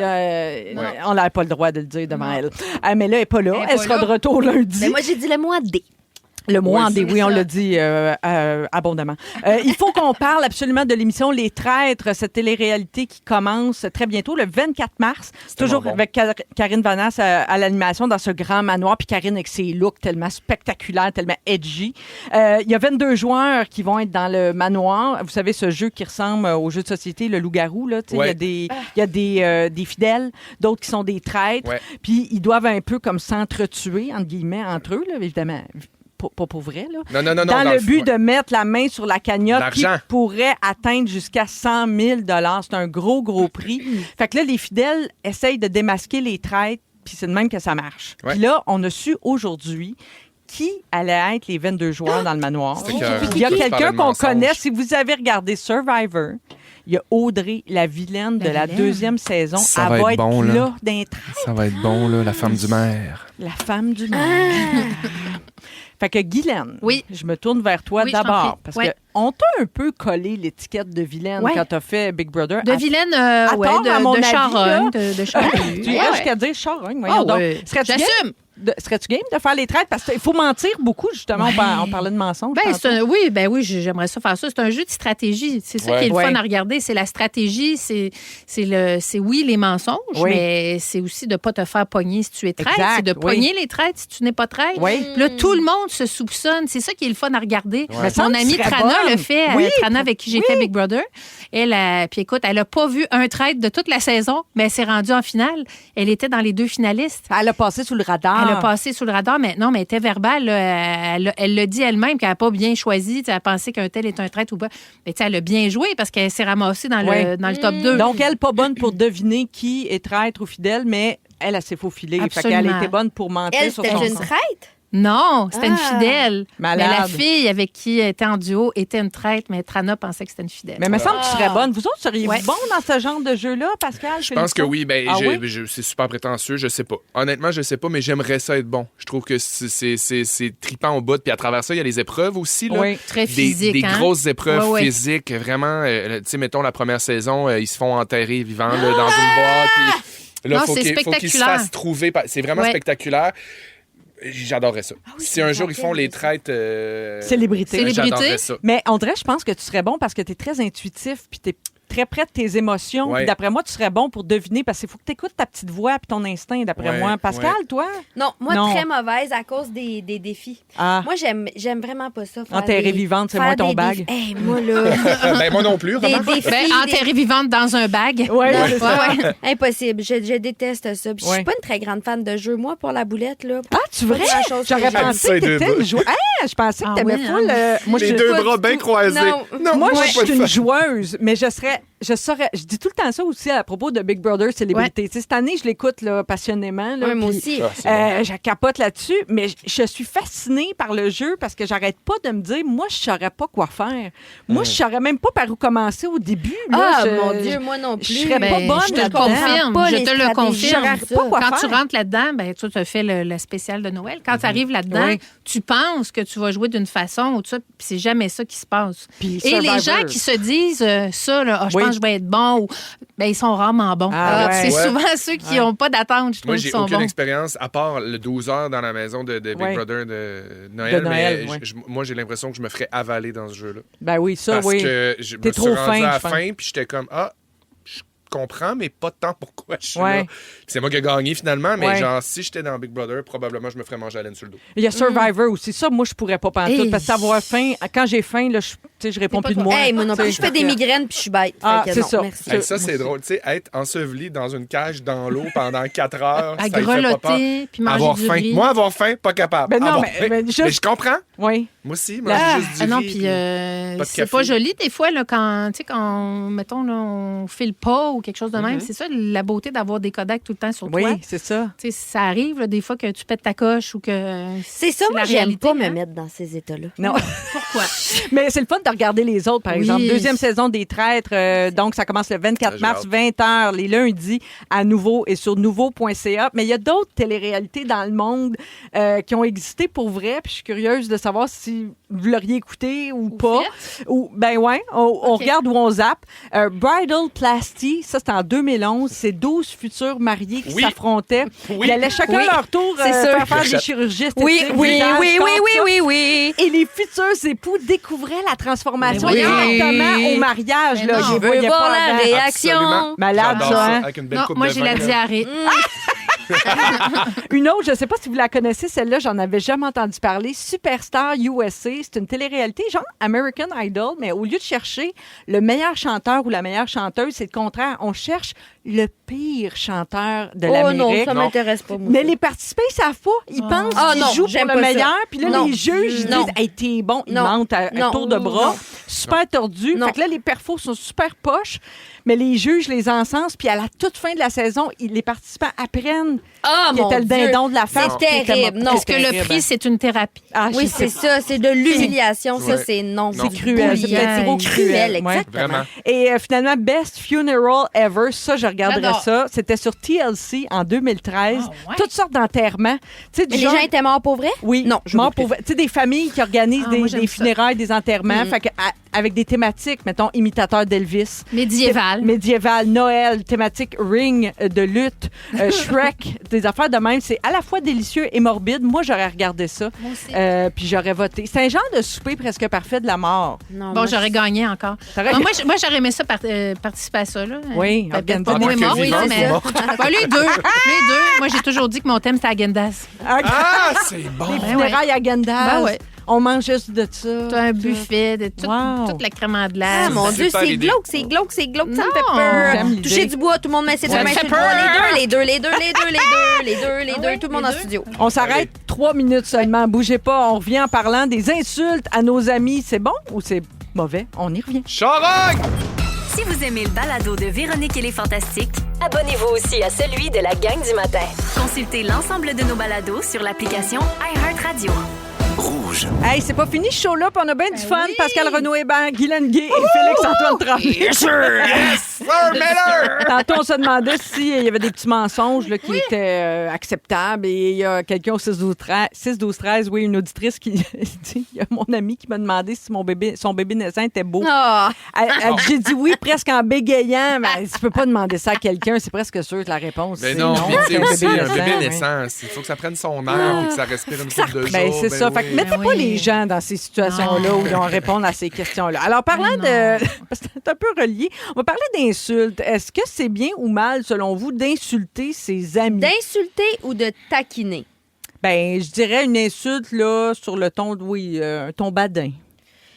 B: On n'a pas le droit de le dire devant elle. Mais là, elle n'est pas là. Elle sera de retour lundi.
D: Mais moi, j'ai dit le mot D.
B: Le mot en
C: c'est
B: oui, on l'a dit abondamment. Il faut qu'on parle absolument de l'émission Les Traîtres, cette télé-réalité qui commence très bientôt, le 24 mars. Toujours
C: bon.
B: avec Karine Vanasse à l'animation dans ce grand manoir. Puis Karine avec ses looks tellement spectaculaires, tellement edgy. Il y a 22 joueurs qui vont être dans le manoir. Vous savez, ce jeu qui ressemble au jeu de société, le loup-garou. Là,
C: Ouais.
B: il y a des fidèles, d'autres qui sont des traîtres.
C: Ouais.
B: Puis ils doivent un peu comme s'entretuer, entre guillemets, entre eux, là, évidemment. Pas pour vrai, là.
C: Non,
B: Dans le but de mettre la main sur la cagnotte qui
C: L'argent.
B: pourrait atteindre jusqu'à 100 000 $. C'est un gros prix. Fait que là, les fidèles essayent de démasquer les traîtres, puis c'est de même que ça marche.
C: Ouais.
B: Puis là, on a su aujourd'hui qui allait être les 22 joueurs dans le manoir.
C: C'était écœurant.
B: Puis il y a
C: Tous
B: quelqu'un
C: parlaient de
B: qu'on
C: mensonges.
B: connaît. Si vous avez regardé Survivor, il y a Audrey, la vilaine de la deuxième saison.
C: Ça
B: Elle
C: va
B: va
C: être bon, là.
B: là d'un traître.
C: Ça va être bon, là, la femme du maire.
B: La femme du maire. Fait que Guylaine,
E: Oui.
B: je me tourne vers toi
E: Oui, je t'en
B: d'abord.
E: prie.
B: Parce
E: Ouais.
B: qu'on t'a un peu collé l'étiquette de vilaine
E: Ouais.
B: quand t'as fait Big Brother.
E: De vilaine,
B: tort, à mon
E: de
B: avis,
E: charogne,
B: là.
E: de charogne.
B: Tu irais jusqu'à dire charogne. Voyons donc. Serais-tu
E: J'assume.
B: Serais-tu game de faire les traites? Parce qu'il faut mentir beaucoup, justement. On parlait de mensonges. tantôt.
E: Oui, j'aimerais ça faire ça. C'est un jeu de stratégie. C'est ça qui est le fun à regarder. C'est la stratégie. C'est oui, les mensonges,
B: Oui.
E: mais c'est aussi de ne pas te faire pogner si tu es traître.
B: Exact,
E: C'est de
B: oui.
E: pogner les traites si tu n'es pas traître.
B: Oui.
E: Puis là, tout le monde se soupçonne. C'est ça qui est le fun à regarder.
B: Mais ça
E: Mon
B: me
E: amie
B: serait
E: Trana
B: bonne.
E: le fait.
B: Oui.
E: Trana, avec qui j'ai fait Big Brother. Puis écoute, elle n'a pas vu un traître de toute la saison, mais elle s'est rendue en finale. Elle était dans les 2 finalistes.
B: Elle a passé sous le radar.
E: Elle a passé sous le radar, mais non, mais elle était verbale. Là. Elle l'a dit elle-même qu'elle n'a pas bien choisi. Elle a pensé qu'un tel est un traître ou pas. Mais elle a bien joué parce qu'elle s'est ramassée dans le top 2.
B: Donc, elle, pas bonne pour deviner qui est traître ou fidèle, mais elle s'est faufilée. Fait qu'elle
E: Absolument.
B: était bonne pour mentir
D: Elle,
B: sur
D: c'était
B: son
D: une
B: sens.
D: traite?
E: Non, c'était une fidèle.
B: Malade.
E: Mais la fille avec qui elle était en duo était une traître, mais Trana pensait que c'était une fidèle.
B: Mais il me semble que tu serais bonne. Vous autres, seriez-vous
E: Ouais.
B: bon dans ce genre de jeu-là, Pascal?
C: Je pense que oui. Ben,
B: Ah oui?
C: c'est super prétentieux, je sais pas. Honnêtement, je sais pas, mais j'aimerais ça être bon. Je trouve que c'est trippant au bout. Puis à travers ça, il y a les épreuves aussi. Là.
B: Oui.
E: Très physique,
C: Des
E: hein?
C: grosses épreuves
E: Ouais.
C: physiques. Vraiment, tu sais, mettons la première saison, ils se font enterrer vivants là, dans une boîte. Puis, là,
E: Non,
C: faut
E: c'est
C: qu'ils se
E: spectaculaire.
C: fassent trouver. C'est vraiment
E: Ouais.
C: spectaculaire. J'adorerais ça. Si un jour ils font les traites...
B: Célébrité.
C: J'adorerais ça.
B: Mais on dirait, je pense que tu serais bon parce que tu es très intuitif puis tu es très près de tes émotions.
C: Ouais.
B: Puis d'après moi, tu serais bon pour deviner parce qu'il faut que tu écoutes ta petite voix puis ton instinct, d'après
C: Ouais,
B: moi. Pascal,
C: ouais.
B: toi?
D: Non, moi,
B: Non.
D: très mauvaise à cause des défis.
B: Ah.
D: Moi, j'aime vraiment pas ça. faire
B: Enterrée
D: des-
B: vivante, c'est
D: faire
B: moins ton
D: des
B: bag.
D: défis. Hey, moi, là.
C: Ben, moi non plus,
D: des
C: remarque.
D: défis.
E: Ben, enterrée vivante dans un bag.
B: Ouais,
D: Non,
B: c'est ça.
D: ouais. Impossible. Je déteste ça. Puis je
B: Ouais.
D: suis pas une très grande fan de jeu. Moi, pour la boulette, là.
B: Ah, tu vrai?
D: Pas grand-chose que
B: J'aurais
D: j'aime.
B: pensé que t'étais une joueuse. Je pensais que
E: Ah
B: t'aimais
E: oui,
B: full.
E: hein?
B: Moi,
C: Les
B: je-
C: deux
D: pas
C: bras
D: du
C: bien
D: tout.
C: croisés.
D: Non.
B: Moi,
C: pas
B: je suis
C: le
B: une
C: fun.
B: joueuse, mais je saurais. Je dis tout le temps ça aussi à propos de Big Brother Célébrité. Tu sais, cette année, je l'écoute là, passionnément. Là,
D: Ouais, moi
B: puis,
D: aussi.
C: Ah, c'est bon.
B: je capote là-dessus, mais je suis fascinée par le jeu parce que j'arrête pas de me dire, moi, je saurais pas quoi faire. Moi, je saurais même pas par où commencer au début. là.
D: Ah,
B: Je-
D: mon Dieu, moi non plus.
B: je serais pas
E: Ben,
B: bonne
E: je te le
B: là-dedans.
E: confirme.
D: Pas
E: Je
D: les
E: te le
D: stratégies.
E: confirme.
B: J'aurais pas quoi
E: Quand tu
B: faire.
E: rentres là-dedans, ben, toi, tu as fait le spécial de Noël. Quand tu arrives là-dedans,
B: Oui.
E: tu penses que tu vas jouer d'une façon ou tout ça, puis c'est jamais ça qui se passe.
B: Puis
E: Et les
B: Survivor.
E: gens qui se disent ça, là, je
B: Oui.
E: pense que je vais être bon. Ou, ben, ils sont rarement bons. C'est souvent ceux qui n'ont pas d'attente, je trouve,
C: moi,
E: qui
C: j'ai
E: sont
C: aucune
E: bons.
C: expérience, à part le 12 heures dans la maison de Big Brother de Noël. Mais moi, j'ai l'impression que je me ferais avaler dans ce jeu-là.
B: Ben oui, ça,
C: Parce que je me suis rendu à la fin, puis j'étais comme, je comprends, mais pas tant pourquoi je suis là. C'est moi qui ai gagné finalement, mais genre, si j'étais dans Big Brother, probablement, je me ferais manger la laine sur le dos.
B: Il y a Survivor aussi. Ça, moi, je pourrais pas pantoute, parce que savoir faim, quand j'ai faim, là, je réponds plus de moi.
D: Moi non plus, je fais des migraines puis je suis bête.
B: C'est ça.
C: Ça, c'est drôle. Tu sais, être enseveli dans une cage dans l'eau pendant 4 heures,
E: à
C: ça
E: grelotter, puis manger
C: avoir
E: du
C: faim.
E: riz.
C: Moi, avoir faim, pas capable.
B: Ben non,
C: mais je comprends.
B: Oui.
C: Moi aussi, manger juste du riz.
E: Puis c'est pas joli des fois là, quand mettons là, on file pas ou quelque chose de même. C'est ça la beauté d'avoir des Kodak tout le temps sur toi.
B: Oui, c'est ça.
E: Tu sais, ça arrive là, des fois que tu pètes ta coche ou que
D: c'est ça, moi j'aime pas me mettre dans ces états-là.
B: Non.
E: Pourquoi?
B: Mais c'est le fun de regarder les autres, par exemple. Deuxième saison des Traîtres, donc ça commence le 24 mars, 20h, les lundis, à Nouveau et sur nouveau.ca. Mais il y a d'autres téléréalités dans le monde qui ont existé pour vrai, puis je suis curieuse de savoir si vous l'auriez écouté ou pas. Ou, ben ouais, on regarde où on zappe. Bridal Plasty, ça c'est en 2011, c'est 12 futurs mariés qui s'affrontaient. Ils allaient chacun leur tour faire des chirurgies esthétiques. Oui. Et les futurs époux découvraient la transformation directement au mariage. Là.
D: Je veux voir la réaction.
C: Absolument.
B: Malade, ça, hein?
E: Non, moi, j'ai la diarrhée.
B: Une autre, je ne sais pas si vous la connaissez, celle-là, j'en avais jamais entendu parler. Superstar USA, c'est une télé-réalité, genre American Idol, mais au lieu de chercher le meilleur chanteur ou la meilleure chanteuse, c'est le contraire. On cherche le pire chanteur de l'Amérique.
D: Oh non, ça m'intéresse pas, moi.
B: Mais les participants, ils savent pas. Ils pensent qu'ils jouent pour le meilleur. Puis là, les juges, ils disent « Hey, t'es bon. » Ils mentent à tour de bras. Super tordu. Fait que là, les perfos sont super poches. Mais les juges les encensent, puis à la toute fin de la saison, les participants apprennent qu'il était le dindon de la fête.
D: C'est terrible. Non,
E: parce que le prix, c'est une thérapie.
D: Oui, c'est ça. C'est de l'humiliation. Ça, c'est non.
B: C'est cruel. C'est peut-être trop cruel.
D: Exactement.
B: Et finalement, Best Funeral Ever, ça, je regarderais ça. C'était sur TLC en 2013. Toutes sortes d'enterrements.
D: Mais les gens étaient morts pour vrai?
B: Oui. Non, morts pour vrai. Tu sais, des familles qui organisent des funérailles, des enterrements. Fait que, avec des thématiques, mettons, imitateur d'Elvis. Médiéval, Noël, thématique ring de lutte, Shrek, des affaires de même. C'est à la fois délicieux et morbide. Moi, j'aurais regardé ça.
E: Moi aussi.
B: Puis j'aurais voté. C'est un genre de souper presque parfait de la mort.
E: Non, bon, j'aurais gagné encore. Moi, j'aurais aimé ça participer à ça. Là.
B: Oui,
E: peut-être pas moins mort, mais les deux. Moi, j'ai toujours dit que mon thème, c'était Agendas.
C: C'est bon.
B: Les funérailles Agendas. On mange juste de ça.
E: T'as un buffet de toute la crème en glace.
D: Ah, mon Dieu, c'est glauque, ça me fait peur. Toucher du bois, tout le monde met ses deux mains sur le bois. Les deux, tout le monde en studio.
B: On s'arrête 3 minutes seulement. Bougez pas. On revient en parlant des insultes à nos amis. C'est bon ou c'est mauvais? On y revient.
C: Charac!
A: Si vous aimez le balado de Véronique et les Fantastiques, abonnez-vous aussi à celui de la Gang du matin. Consultez l'ensemble de nos balados sur l'application iHeartRadio.
F: Rouge.
B: Hey, c'est pas fini ce show-là, puis on a bien du fun. Pascal Renaud-Hébert, Guy Lenguet et Félix-Antoine Tremblay.
C: Yes, sir, Miller!
B: Tantôt, on se demandait s'il y avait des petits mensonges là, qui étaient acceptables. Et il y a quelqu'un au 6-12-13, une auditrice qui dit, il y a mon ami qui m'a demandé si son bébé naissant était beau. J'ai dit oui, presque en bégayant. Mais tu peux pas demander ça à quelqu'un, c'est presque sûr que la réponse
C: mais
B: c'est
C: non. Mais tu sais aussi, un bébé
B: naissant,
C: naissant, il faut que ça prenne son air et que ça respire une couple de jours.
B: C'est ça. Fait que mettez pas les gens dans ces situations-là où ils vont répondre à ces questions-là. Alors, parlant de... C'est un peu relié. On va parler d'insultes. Est-ce que c'est bien ou mal, selon vous, d'insulter ses amis?
D: D'insulter ou de taquiner?
B: Ben, je dirais une insulte, là, sur le ton, un ton badin.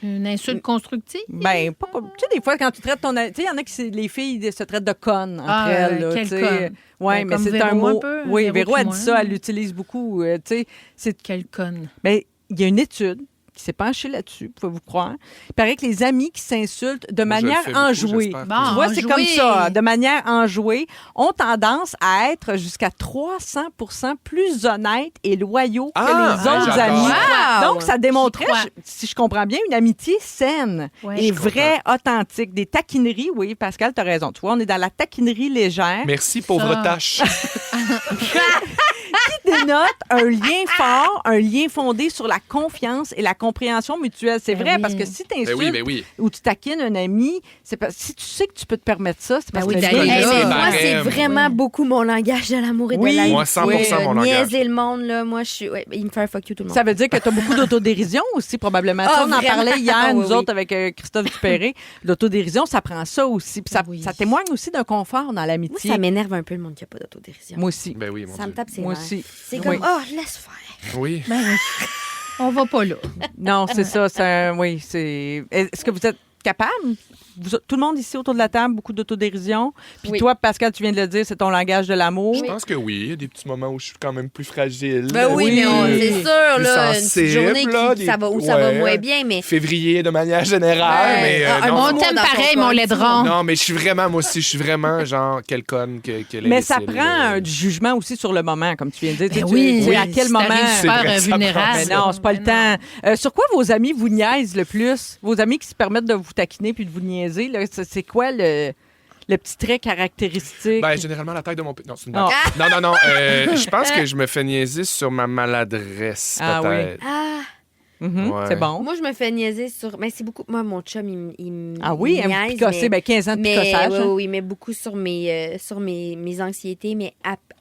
E: Une insulte constructive?
B: Ben, pas comme... Tu sais, des fois, quand tu traites ton... Tu sais, il y en a qui, les filles se traitent de connes entre elles. Là,
E: quelle conne?
B: Oui, mais c'est un mot... Oui, Véro a dit ça, elle l'utilise beaucoup. Tu sais, c'est...
E: Quelle conne?
B: Ben, il y a une étude qui s'est penchée là-dessus, pouvez-vous croire. Il paraît que les amis qui s'insultent de manière enjouée, tu vois, c'est comme ça, de manière enjouée, ont tendance à être jusqu'à 300% plus honnêtes et loyaux que les autres amis.
E: Wow.
B: Donc, ça démontrait, si je comprends bien, une amitié saine et vraie, authentique. Des taquineries, oui, Pascal, tu as raison. Tu vois, on est dans la taquinerie légère.
C: Merci, pauvre tâche.
B: Qui dénote un lien fort, un lien fondé sur la confiance et la compréhension mutuelle. C'est vrai, parce que si tu insultes ou tu taquines un ami, si tu sais que tu peux te permettre ça, c'est parce que
D: moi, c'est vraiment beaucoup mon langage de l'amour et de la
C: moi, 100% mon langage.
D: Niaiser le monde, là, moi, il me fait un fuck you tout le monde.
B: Ça veut dire que tu as beaucoup d'autodérision aussi, probablement. On en parlait hier, nous autres, avec Christophe Dupéré. L'autodérision, ça prend ça aussi. Puis ça témoigne aussi d'un confort dans l'amitié.
D: Moi, ça m'énerve un peu le monde qui n'a pas d'autodérision.
B: Moi aussi.
C: Ben oui,
D: ça me tape ses
B: Moi
D: nerfs.
B: aussi.
D: C'est comme, laisse faire.
C: Oui.
E: Ben oui. On va pas là.
B: Non, c'est ça. Oui, c'est... Est-ce que vous êtes capable? Tout le monde ici autour de la table, beaucoup d'autodérision. Puis toi, Pascal, tu viens de le dire, c'est ton langage de l'amour.
C: Je pense que oui. Il y a des petits moments où je suis quand même plus fragile.
D: Ben oui, mais c'est sûr, là,
C: sensible,
D: une journée ça va moins bien, mais...
C: Février, de manière générale, mais...
E: on t'aime pareil, mon laidron.
C: Non, mais moi aussi, je suis vraiment, genre, quelle conne que
B: mais ça prend du jugement aussi sur le moment, comme tu viens de dire.
E: Oui,
B: à quel moment...
E: super vulnérable.
B: Mais non, c'est pas le temps. Sur quoi vos amis vous niaisent le plus? Vos amis qui se permettent de vous taquiner puis de vous niaiser, là, c'est quoi le petit trait caractéristique?
C: Ben, généralement, la taille de mon... Non, c'est une blague. Non. Je pense que je me fais niaiser sur ma maladresse, peut-être.
B: C'est bon.
D: Moi, je me fais niaiser sur... Mais c'est beaucoup... Moi, mon chum, il me
B: niaise, picosser, 15 ans de picossage.
D: Oui, mais beaucoup sur mes anxiétés, mais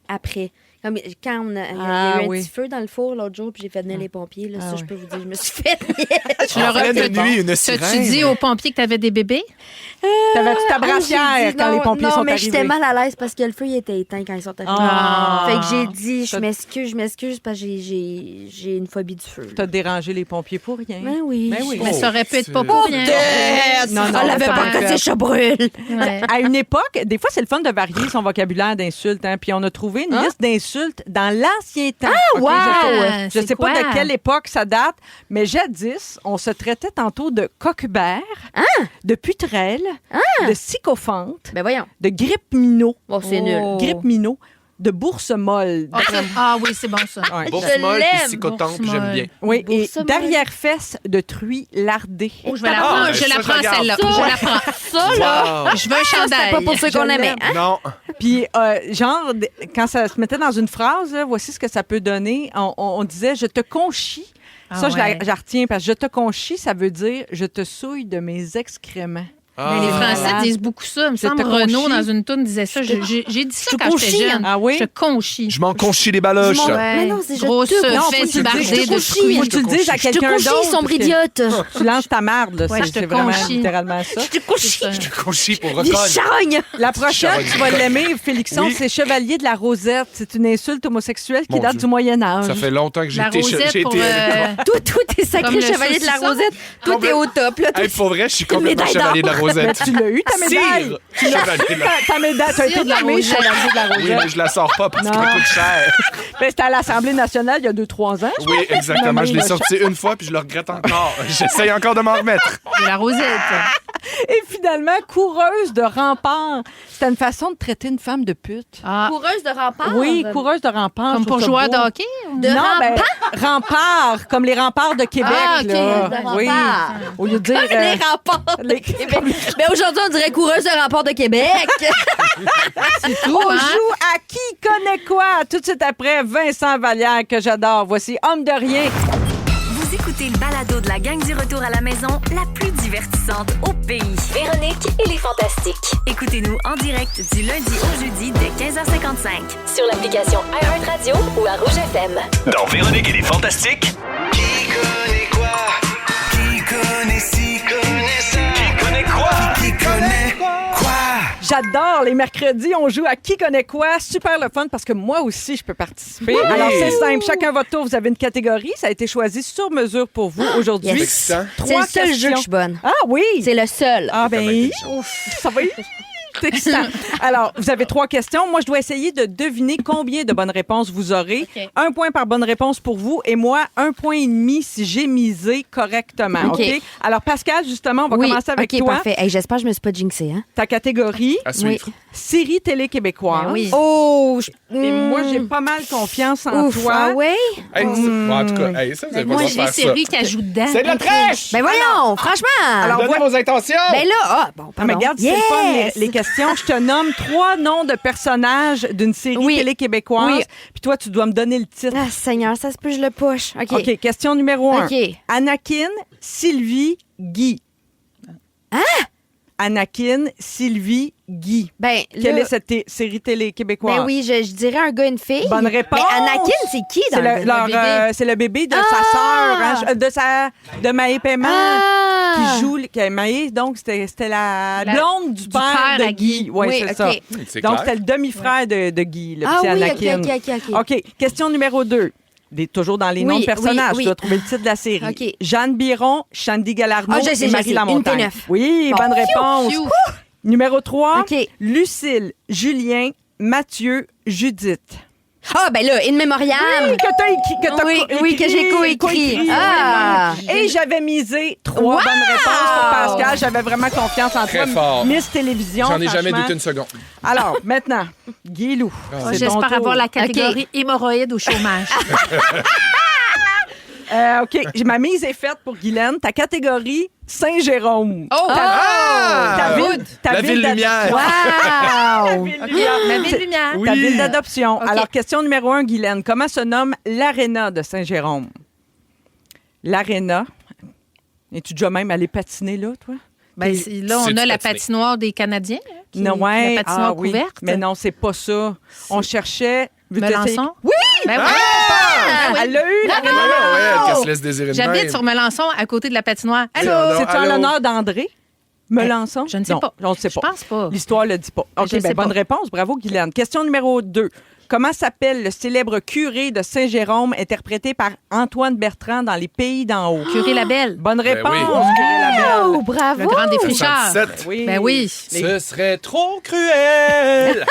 D: après... Comme quand il y a eu un petit feu dans le four l'autre jour, puis j'ai fait venir les pompiers. Là, ça, je peux vous dire, je me suis fait
E: Tu leur as T'as-tu dit aux pompiers que tu avais des bébés?
B: T'avais-tu ta brassière quand les pompiers sont arrivés?
D: Non, mais j'étais mal à l'aise parce que le feu il était éteint quand ils sont arrivés. Fait que j'ai dit, je m'excuse parce que j'ai une phobie du feu.
B: T'as dérangé les pompiers pour rien.
D: Ben oui.
E: Mais ça aurait pu être pas pour rien.
B: Non,
D: on l'avait pas que ses chats brûlent.
B: À une époque, des fois, c'est le fun de varier son vocabulaire d'insultes. Puis on a trouvé une liste d'insultes dans l'ancien temps. Je sais pas de quelle époque ça date, mais jadis, on se traitait tantôt de coquebert, de putrelle, de sycophante, de grippe-minot.
D: Bon, c'est nul.
B: Grippe-minot. De bourse molle.
E: Oui, c'est bon ça.
C: Bourse molle et psychotante, j'aime bien.
B: Oui, et d'arrière-fesse de truie lardée.
E: Je vais la prendre, je la prends celle-là. Je la prends. Ça, là, je veux un chandail.
D: C'est pas pour ceux qu'on aimait.
C: Non.
B: Puis, genre, quand ça se mettait dans une phrase, là, voici ce que ça peut donner. On disait « je te conchis ». Ça, je la retiens parce que « je te conchis », ça veut dire « je te souille de mes excréments ».
E: Mais les Français disent beaucoup ça. Il me semble Renaud, dans une toune, disait ça. J'ai dit ça quand j'étais jeune.
B: Ah oui?
E: Je conchis.
C: Je m'en conchis les baloches.
D: Mais non, c'est
E: grosse fête bardée de fruits.
B: Faut que tu le dises à quelqu'un d'autre.
D: Je te conchis, sombre idiote.
B: Tu lances ta marde, là.
E: Ouais,
B: c'est vraiment littéralement ça.
D: Je te conchis.
C: Je te conchis pour
D: Des
C: reconnaître.
D: charognes.
B: La prochaine, tu vas l'aimer, Félixon,
C: Oui.
B: c'est Chevalier de la Rosette. C'est une insulte homosexuelle qui
C: Mon
B: date
C: Dieu.
B: du Moyen-Âge.
C: Ça fait longtemps que j'ai
E: La
C: été...
E: Rosette pour...
D: Toi, t'es sacré chevalier de la Rosette. Toi, t'es au top.
C: Pour vrai, je suis complètement chevalier de la Rosette.
B: Tu l'as eu, ta médaille. Ta médaille. Tu as été nommé Chevalier de la
C: Oui, mais
B: Rosette.
C: je la sors pas parce qu'elle me coûte cher.
B: C'était à l'Assemblée nationale il y a 2-3 ans.
C: Oui, exactement. Je l'ai sorti une fois puis je le regrette encore. J'essaye encore de m'en remettre.
E: De la Rosette.
B: Et finalement, coureuse de rempart. C'était une façon de traiter une femme de pute.
D: Coureuse de rempart.
B: Oui, coureuse de rempart.
E: Comme pour joueur de hockey?
B: Non, rempart, comme les remparts de Québec.
E: OK.
B: Là.
D: De
B: Oui.
D: rempart.
B: Au lieu de dire...
D: Les remparts de Québec. Mais aujourd'hui, on dirait coureuse de remparts de Québec.
B: On joue à Qui connaît quoi? Tout de suite après, Vincent Vallière, que j'adore. Voici Homme de rien.
A: Vous écoutez le balado de la gang du retour à la maison, la plus divertissante au pays. Véronique et les Fantastiques. Écoutez-nous en direct du lundi au jeudi dès 15h55. Sur l'application iHeartRadio ou à Rouge FM.
F: Dans Véronique et les Fantastiques,
G: Qui connaît quoi? Qui connaît ci, connaît ça?
F: qui connaît quoi?
G: Qui connaît quoi?
B: J'adore les mercredis. On joue à Qui connaît quoi? Super le fun parce que moi aussi, je peux participer. Alors, c'est simple. Chacun votre tour. Vous avez une catégorie. Ça a été choisi sur mesure pour vous aujourd'hui.
D: Yes.
C: Excitant.
D: C'est le seul jeu que je suis bonne.
B: Ah oui!
D: C'est le seul.
B: Ah ben, ça va être excitant. Alors, vous avez 3 questions. Moi, je dois essayer de deviner combien de bonnes réponses vous aurez.
E: OK.
B: 1 point par bonne réponse pour vous et moi, 1,5 point si j'ai misé correctement. OK?
D: OK.
B: Alors, Pascal, justement, on va commencer avec toi.
D: Parfait. Hey, j'espère que je me suis pas jinxée. Hein?
B: Ta catégorie,
C: À suivre.
B: série télé québécoise.
E: Ben oui.
D: Oh!
B: Et moi, j'ai pas mal confiance en
D: Ouf,
B: toi.
D: ah ouais?
C: Hey, bon, en tout cas, hey, ça, vous avez pas
E: Moi,
C: besoin
E: j'ai
C: de
E: les
C: faire ça.
E: séries qui ajoutent dedans.
C: C'est de la triche!
D: Ben voyons, franchement.
B: Alors,
C: Donnez vos intentions!
D: Ben là, bon,
B: Ah, mais
D: pardon.
B: regarde, c'est le fun, les questions question. Je te nomme 3 noms de personnages d'une série télé québécoise.
D: Oui.
B: Puis toi, tu dois me donner le titre.
D: Ah, Seigneur, ça se peut, je le push. OK.
B: Question numéro 1.
D: OK.
B: Anakin, Sylvie, Guy.
D: Hein?
B: Anakin, Sylvie, Guy.
D: Ben,
B: Quelle
D: là,
B: est cette série télé québécoise?
D: ben oui, je dirais un gars et une fille.
B: Bonne réponse.
D: Mais Anakin, c'est qui dans
B: C'est
D: le bébé?
B: c'est le bébé de sa sœur, de Maë Paiement, qui joue Maë. Donc, c'était la blonde du père de Guy.
D: Oui,
B: c'est
D: OK.
B: ça.
C: C'est
B: Donc,
C: clair.
B: c'était le demi-frère de Guy, le petit
D: oui,
B: Anakin.
D: OK.
B: OK, question numéro 2. Toujours dans les noms de personnages.
D: oui.
B: Tu dois trouver le titre de la série.
D: OK.
B: Jeanne Biron, Shandy Galarno
D: Ah, je sais,
B: et Marie Lamontagne.
D: Une P9.
B: Oui,
D: Bon.
B: bonne réponse.
E: Phew.
B: Numéro 3,
D: OK.
B: Lucille, Julien, Mathieu, Judith.
D: Ah, ben là, In Memoriam.
B: Oui, que t'as écrit.
D: Que j'ai coécrit. Ah.
B: Et j'avais misé 3 bonnes réponses pour Pascal. J'avais vraiment confiance en
C: Très
B: toi.
C: fort.
B: Miss Télévision.
C: J'en ai jamais
B: franchement.
C: douté une seconde.
B: Alors, maintenant, Guilou. c'est ton
E: J'espère
B: tour.
E: avoir la catégorie hémorroïdes au chômage.
B: OK, ma mise est faite pour Guylaine. Ta catégorie, Saint-Jérôme.
E: Oh!
B: Ta ville,
C: La ville lumière.
B: Wow!
E: Ma ville lumière.
B: Ta ville d'adoption.
E: OK.
B: Alors, question numéro 1, Guylaine. Comment se nomme l'aréna de Saint-Jérôme? L'aréna. Es-tu déjà même allé patiner là, toi?
E: Ben, là, on
C: C'est
E: a
C: du
E: la
C: patiné.
E: patinoire des Canadiens.
B: Non, ouais.
E: La patinoire
B: oui.
E: couverte.
B: Mais non, c'est pas ça. On cherchait... Veux-tu essayer?
E: Melançon.
B: Oui!
E: Ben oui.
B: Ah! Elle l'a eu, l'aréna.
C: Ouais, qu'elle se laisse désirer de
E: J'habite
C: même.
E: sur Melançon, à côté de la patinoire. Allô?
C: Non,
B: C'est-tu en
C: allô?
B: l'honneur d'André? Melançon?
E: Je ne sais
B: Non,
E: pas.
B: on ne sait
E: Je
B: pas.
E: pense pas.
B: L'histoire ne le dit pas. OK,
E: Je sais
B: bonne
E: pas.
B: réponse. Bravo, Guylaine. Question numéro 2. Comment s'appelle le célèbre curé de Saint-Jérôme interprété par Antoine Bertrand dans Les Pays d'en haut?
E: Curé Labelle.
B: Bonne réponse,
C: oui.
B: Curé Labelle.
D: Oh, bravo.
E: Le grand défricheur.
C: 77.
B: Oui.
E: Ben oui.
C: Ce serait trop cruel.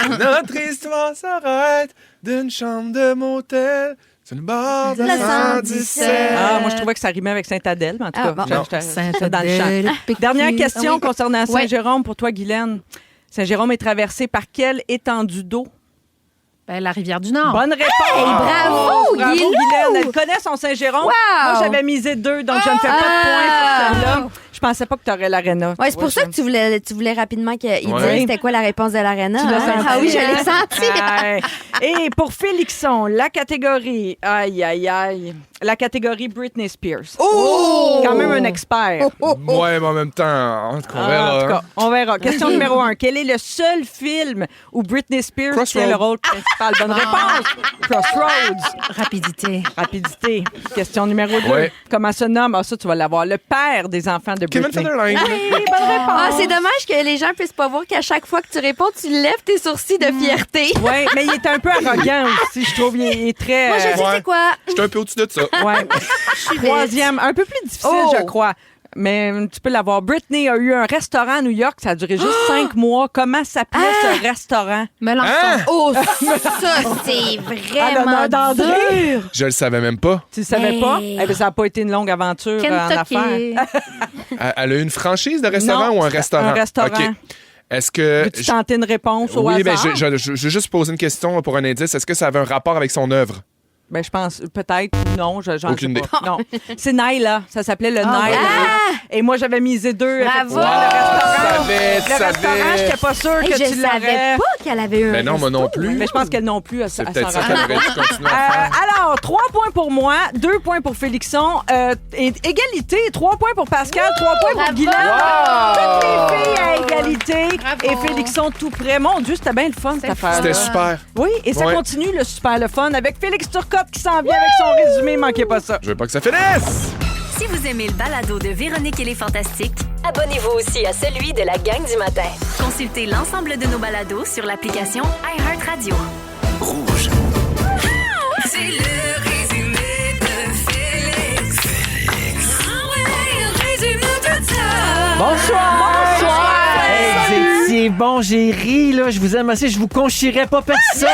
C: Notre histoire s'arrête d'une chambre de motel sur le bord de
D: Le
C: 117.
B: Ah, moi, je trouvais que ça rimait avec Saint-Adèle, mais en tout
D: Ah,
B: cas,
D: bon.
B: j'étais dans le champ. Dernière question concernant Saint-Jérôme pour toi, Guylaine. Saint-Jérôme est traversé par quelle étendue d'eau?
E: Ben, la rivière du Nord.
B: Bonne réponse!
D: bravo,
B: Bravo,
D: Guilou!
B: Guylaine. Elle connaît son Saint-Jérôme.
D: Wow!
B: Moi, j'avais misé 2, donc je ne fais pas de points pour celle-là. Je pensais pas que tu aurais l'aréna.
D: Ouais, c'est pour ça que tu voulais rapidement qu'il
C: Ouais.
D: dise c'était quoi la réponse de l'aréna.
B: Tu l'as
D: hein?
B: senti,
D: Ah oui, je
B: hein?
D: l'ai senti.
B: Ouais. Et pour Félixon, la catégorie, aïe, aïe, aïe, la catégorie Britney Spears.
D: Oh!
B: Quand même un expert.
C: Ouais, mais en même temps, on
B: Ah,
C: verra.
B: en tout cas, on verra. Question numéro 1. Quel est le seul film où Britney Spears
C: Crossroads.
B: tient le rôle principal? Bonne réponse. Crossroads.
E: Rapidité.
B: Rapidité. Question numéro 2.
C: Ouais.
B: Comment se nomme? Ah, ça, tu vas l'avoir. Le père des enfants de
C: Kevin
B: Britney.
C: Federline.
B: Oui, bonne réponse.
D: Ah, c'est dommage que les gens puissent pas voir qu'à chaque fois que tu réponds, tu lèves tes sourcils de fierté.
B: Oui, mais il est un peu arrogant aussi, je trouve. Il est très...
D: Moi, je sais
C: Ouais.
D: c'est quoi.
C: J'étais un peu au-dessus de ça.
B: Ouais. Troisième, un peu plus difficile,
D: Oh.
B: je crois. Mais tu peux l'avoir. Britney a eu un restaurant à New York, ça a duré juste 5 mois. Comment s'appelait ce restaurant?
E: Melançon.
C: Hein?
D: Oh, ça, c'est
B: À l'honneur
D: vraiment
B: d'André.
D: dur.
C: Je le savais même pas.
B: Tu le savais
D: Hey.
B: pas? Eh bien, ça n'a pas été une longue aventure en
E: Kentucky.
B: affaires.
C: Elle a eu une franchise de restaurant
B: Non,
C: ou un restaurant?
B: un restaurant.
C: OK. Est-ce que...
B: Veux-tu tenter une réponse au
C: Oui, ben,
B: hasard?
C: je vais juste poser une question pour un indice. Est-ce que ça avait un rapport avec son œuvre?
B: Ben, je pense, peut-être, non, j'en sais
C: Aucune idée.
B: pas. Non. C'est Naila, ça s'appelait le Naila. Et moi, j'avais misé 2.
D: Bravo!
B: effectivement, le restaurant.
C: Tu savais, tu
B: Le restaurant,
C: savais.
B: j'étais pas sûre
D: Hey,
B: que
D: je
B: tu l'aurais.
D: savais pas qu'elle avait eu un
C: Ben non, moi non
D: resto.
C: plus.
B: Mais je pense qu'elle non plus, elle
C: C'est
B: s'en
C: peut-être ça qu'elle
B: rappelle.
C: aurait dû continuer à faire.
B: Alors, 3 points pour moi, 2 points pour Félixon, et égalité, 3 points pour Pascal, 3 points pour
D: Bravo!
B: Guylaine. Toutes les filles à égalité.
E: Bravo.
B: Et Félixon tout près. Mon Dieu, c'était bien le fun, cette affaire.
C: C'était super.
B: Oui, et ça
C: Ouais.
B: continue, le super le fun, avec Félix Turcotte qui s'en vient avec son résumé. Manquez pas ça.
C: Je veux pas que ça finisse!
A: Si vous aimez le balado de Véronique et les Fantastiques, abonnez-vous aussi à celui de la gang du matin. Consultez l'ensemble de nos balados sur l'application iHeartRadio.
G: Rouge.
H: C'est le résumé de Félix. Ah ouais, résume tout ça.
I: Bonsoir! Hey, vous étiez bon, j'ai ri, là. Je vous aime assez, je vous conchierai pas personne.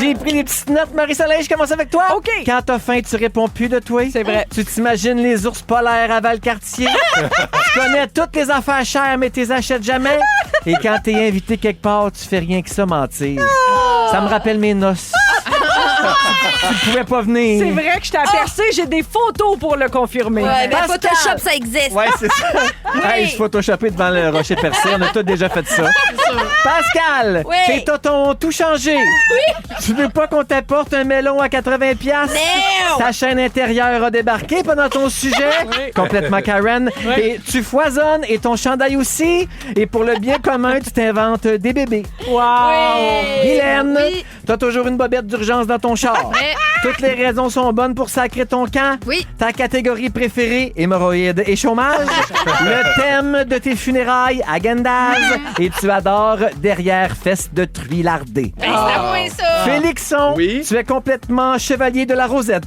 I: J'ai pris les petites notes, Marie-Soleil, je commence avec toi.
B: OK.
I: Quand t'as faim, tu réponds plus de toi.
B: C'est vrai.
I: Tu t'imagines les ours polaires à Valcartier. Tu connais toutes les affaires chères, mais t'es achètes jamais. Et quand t'es invité quelque part, tu fais rien que ça mentir. Ça me rappelle mes noces. Tu pouvais pas venir.
B: C'est vrai que je t'ai apercé, j'ai des photos pour le confirmer.
D: Ouais, ben
B: Pascal.
D: Photoshop, ça existe.
I: Ouais, c'est ça. Hey, je photoshopé devant le rocher percé. On a tous déjà fait ça. Pascal,
D: Oui.
I: tes tontons ont tout changé. Oui. Tu veux pas qu'on t'apporte un melon à 80$?
D: Non.
I: Ta chaîne intérieure a débarqué pendant ton sujet. Complètement Karen. Et tu foisonnes et ton chandail aussi. Et pour le bien commun, tu t'inventes des bébés.
B: Wow!
I: Guylaine,
D: Oui.
I: t'as toujours une bobette d'urgence dans ton char. Toutes les raisons sont bonnes pour sacrer ton camp.
D: Oui.
I: Ta catégorie préférée, hémorroïdes et chômage. Le thème de tes funérailles, Agendaz. Et tu adores derrière fesses de truie lardée.
D: C'est à moi, ça.
I: Félixon,
C: Oui?
I: tu es complètement chevalier de la rosette.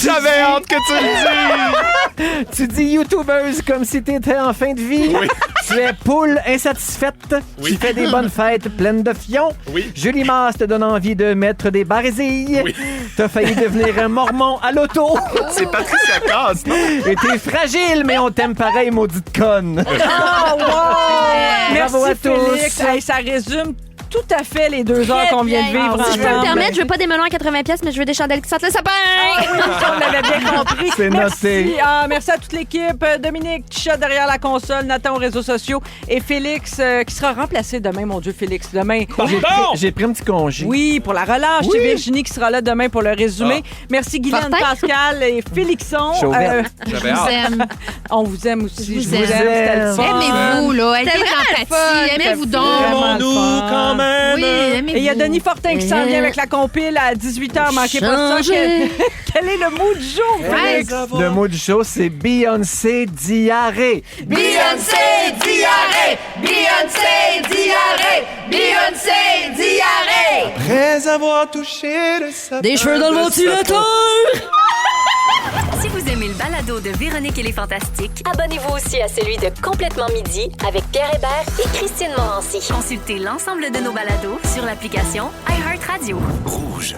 C: J'avais hâte que tu le dises!
I: Tu dis youtubeuse comme si t'étais en fin de vie.
C: Oui.
I: Tu es poule insatisfaite.
C: Oui.
I: Tu fais des bonnes fêtes pleines de fions.
C: Oui.
I: Julie Masse te donne envie de mettre des barésilles.
C: Oui.
I: T'as failli devenir un mormon à l'auto.
C: C'est Patricia Cass, non?
I: Et t'es fragile, mais on t'aime pareil, maudite conne.
B: Oh, wow! Merci,
I: Bravo à tous.
B: Félix. Hey, ça résume tout à fait les 2 heures qu'on vient de vivre
D: Si je peux me
B: ensemble.
D: permettre, je veux pas des melons à 80$, mais je veux des chandelles qui sentent le sapin.
B: On l'avait bien compris.
I: C'est
B: Merci.
I: noté.
B: Merci à toute l'équipe. Dominique Tichat derrière la console, Nathan aux réseaux sociaux et Félix qui sera remplacé demain, mon Dieu, Félix, demain.
I: J'ai pris un petit congé.
B: Oui, pour la relâche.
I: Oui.
B: C'est Virginie qui sera là demain pour le résumé. Merci Guylaine,
D: Fortin.
B: Pascal et Félixon.
I: Chauvette.
C: J'avais
E: Je vous
C: hâte.
E: aime.
B: On vous aime aussi.
E: Je vous aime.
B: C'était le fun.
E: Aimez-vous, là. Ayez
D: vraiment le
E: l'empathie.
D: fun.
E: Aimez-vous donc.
B: Vraiment le fun.
C: quand même!
E: Oui, aimez-vous.
B: Et il y a Denis Fortin qui s'en vient avec la compile à 18h. Manquez pas ça. Quel est le mot du jour, Félix?
I: Le mot du show, c'est Beyoncé diarrhée.
G: Beyoncé diarrhée, Beyoncé diarrhée, Beyoncé diarrhée.
C: Après avoir touché le sapin.
D: Des cheveux dans le ventilateur.
A: Si vous aimez le balado de Véronique et les Fantastiques, abonnez-vous aussi à celui de Complètement Midi avec Pierre Hébert et Christine Morancy. Consultez l'ensemble de nos balados sur l'application iHeartRadio.
F: Rouge.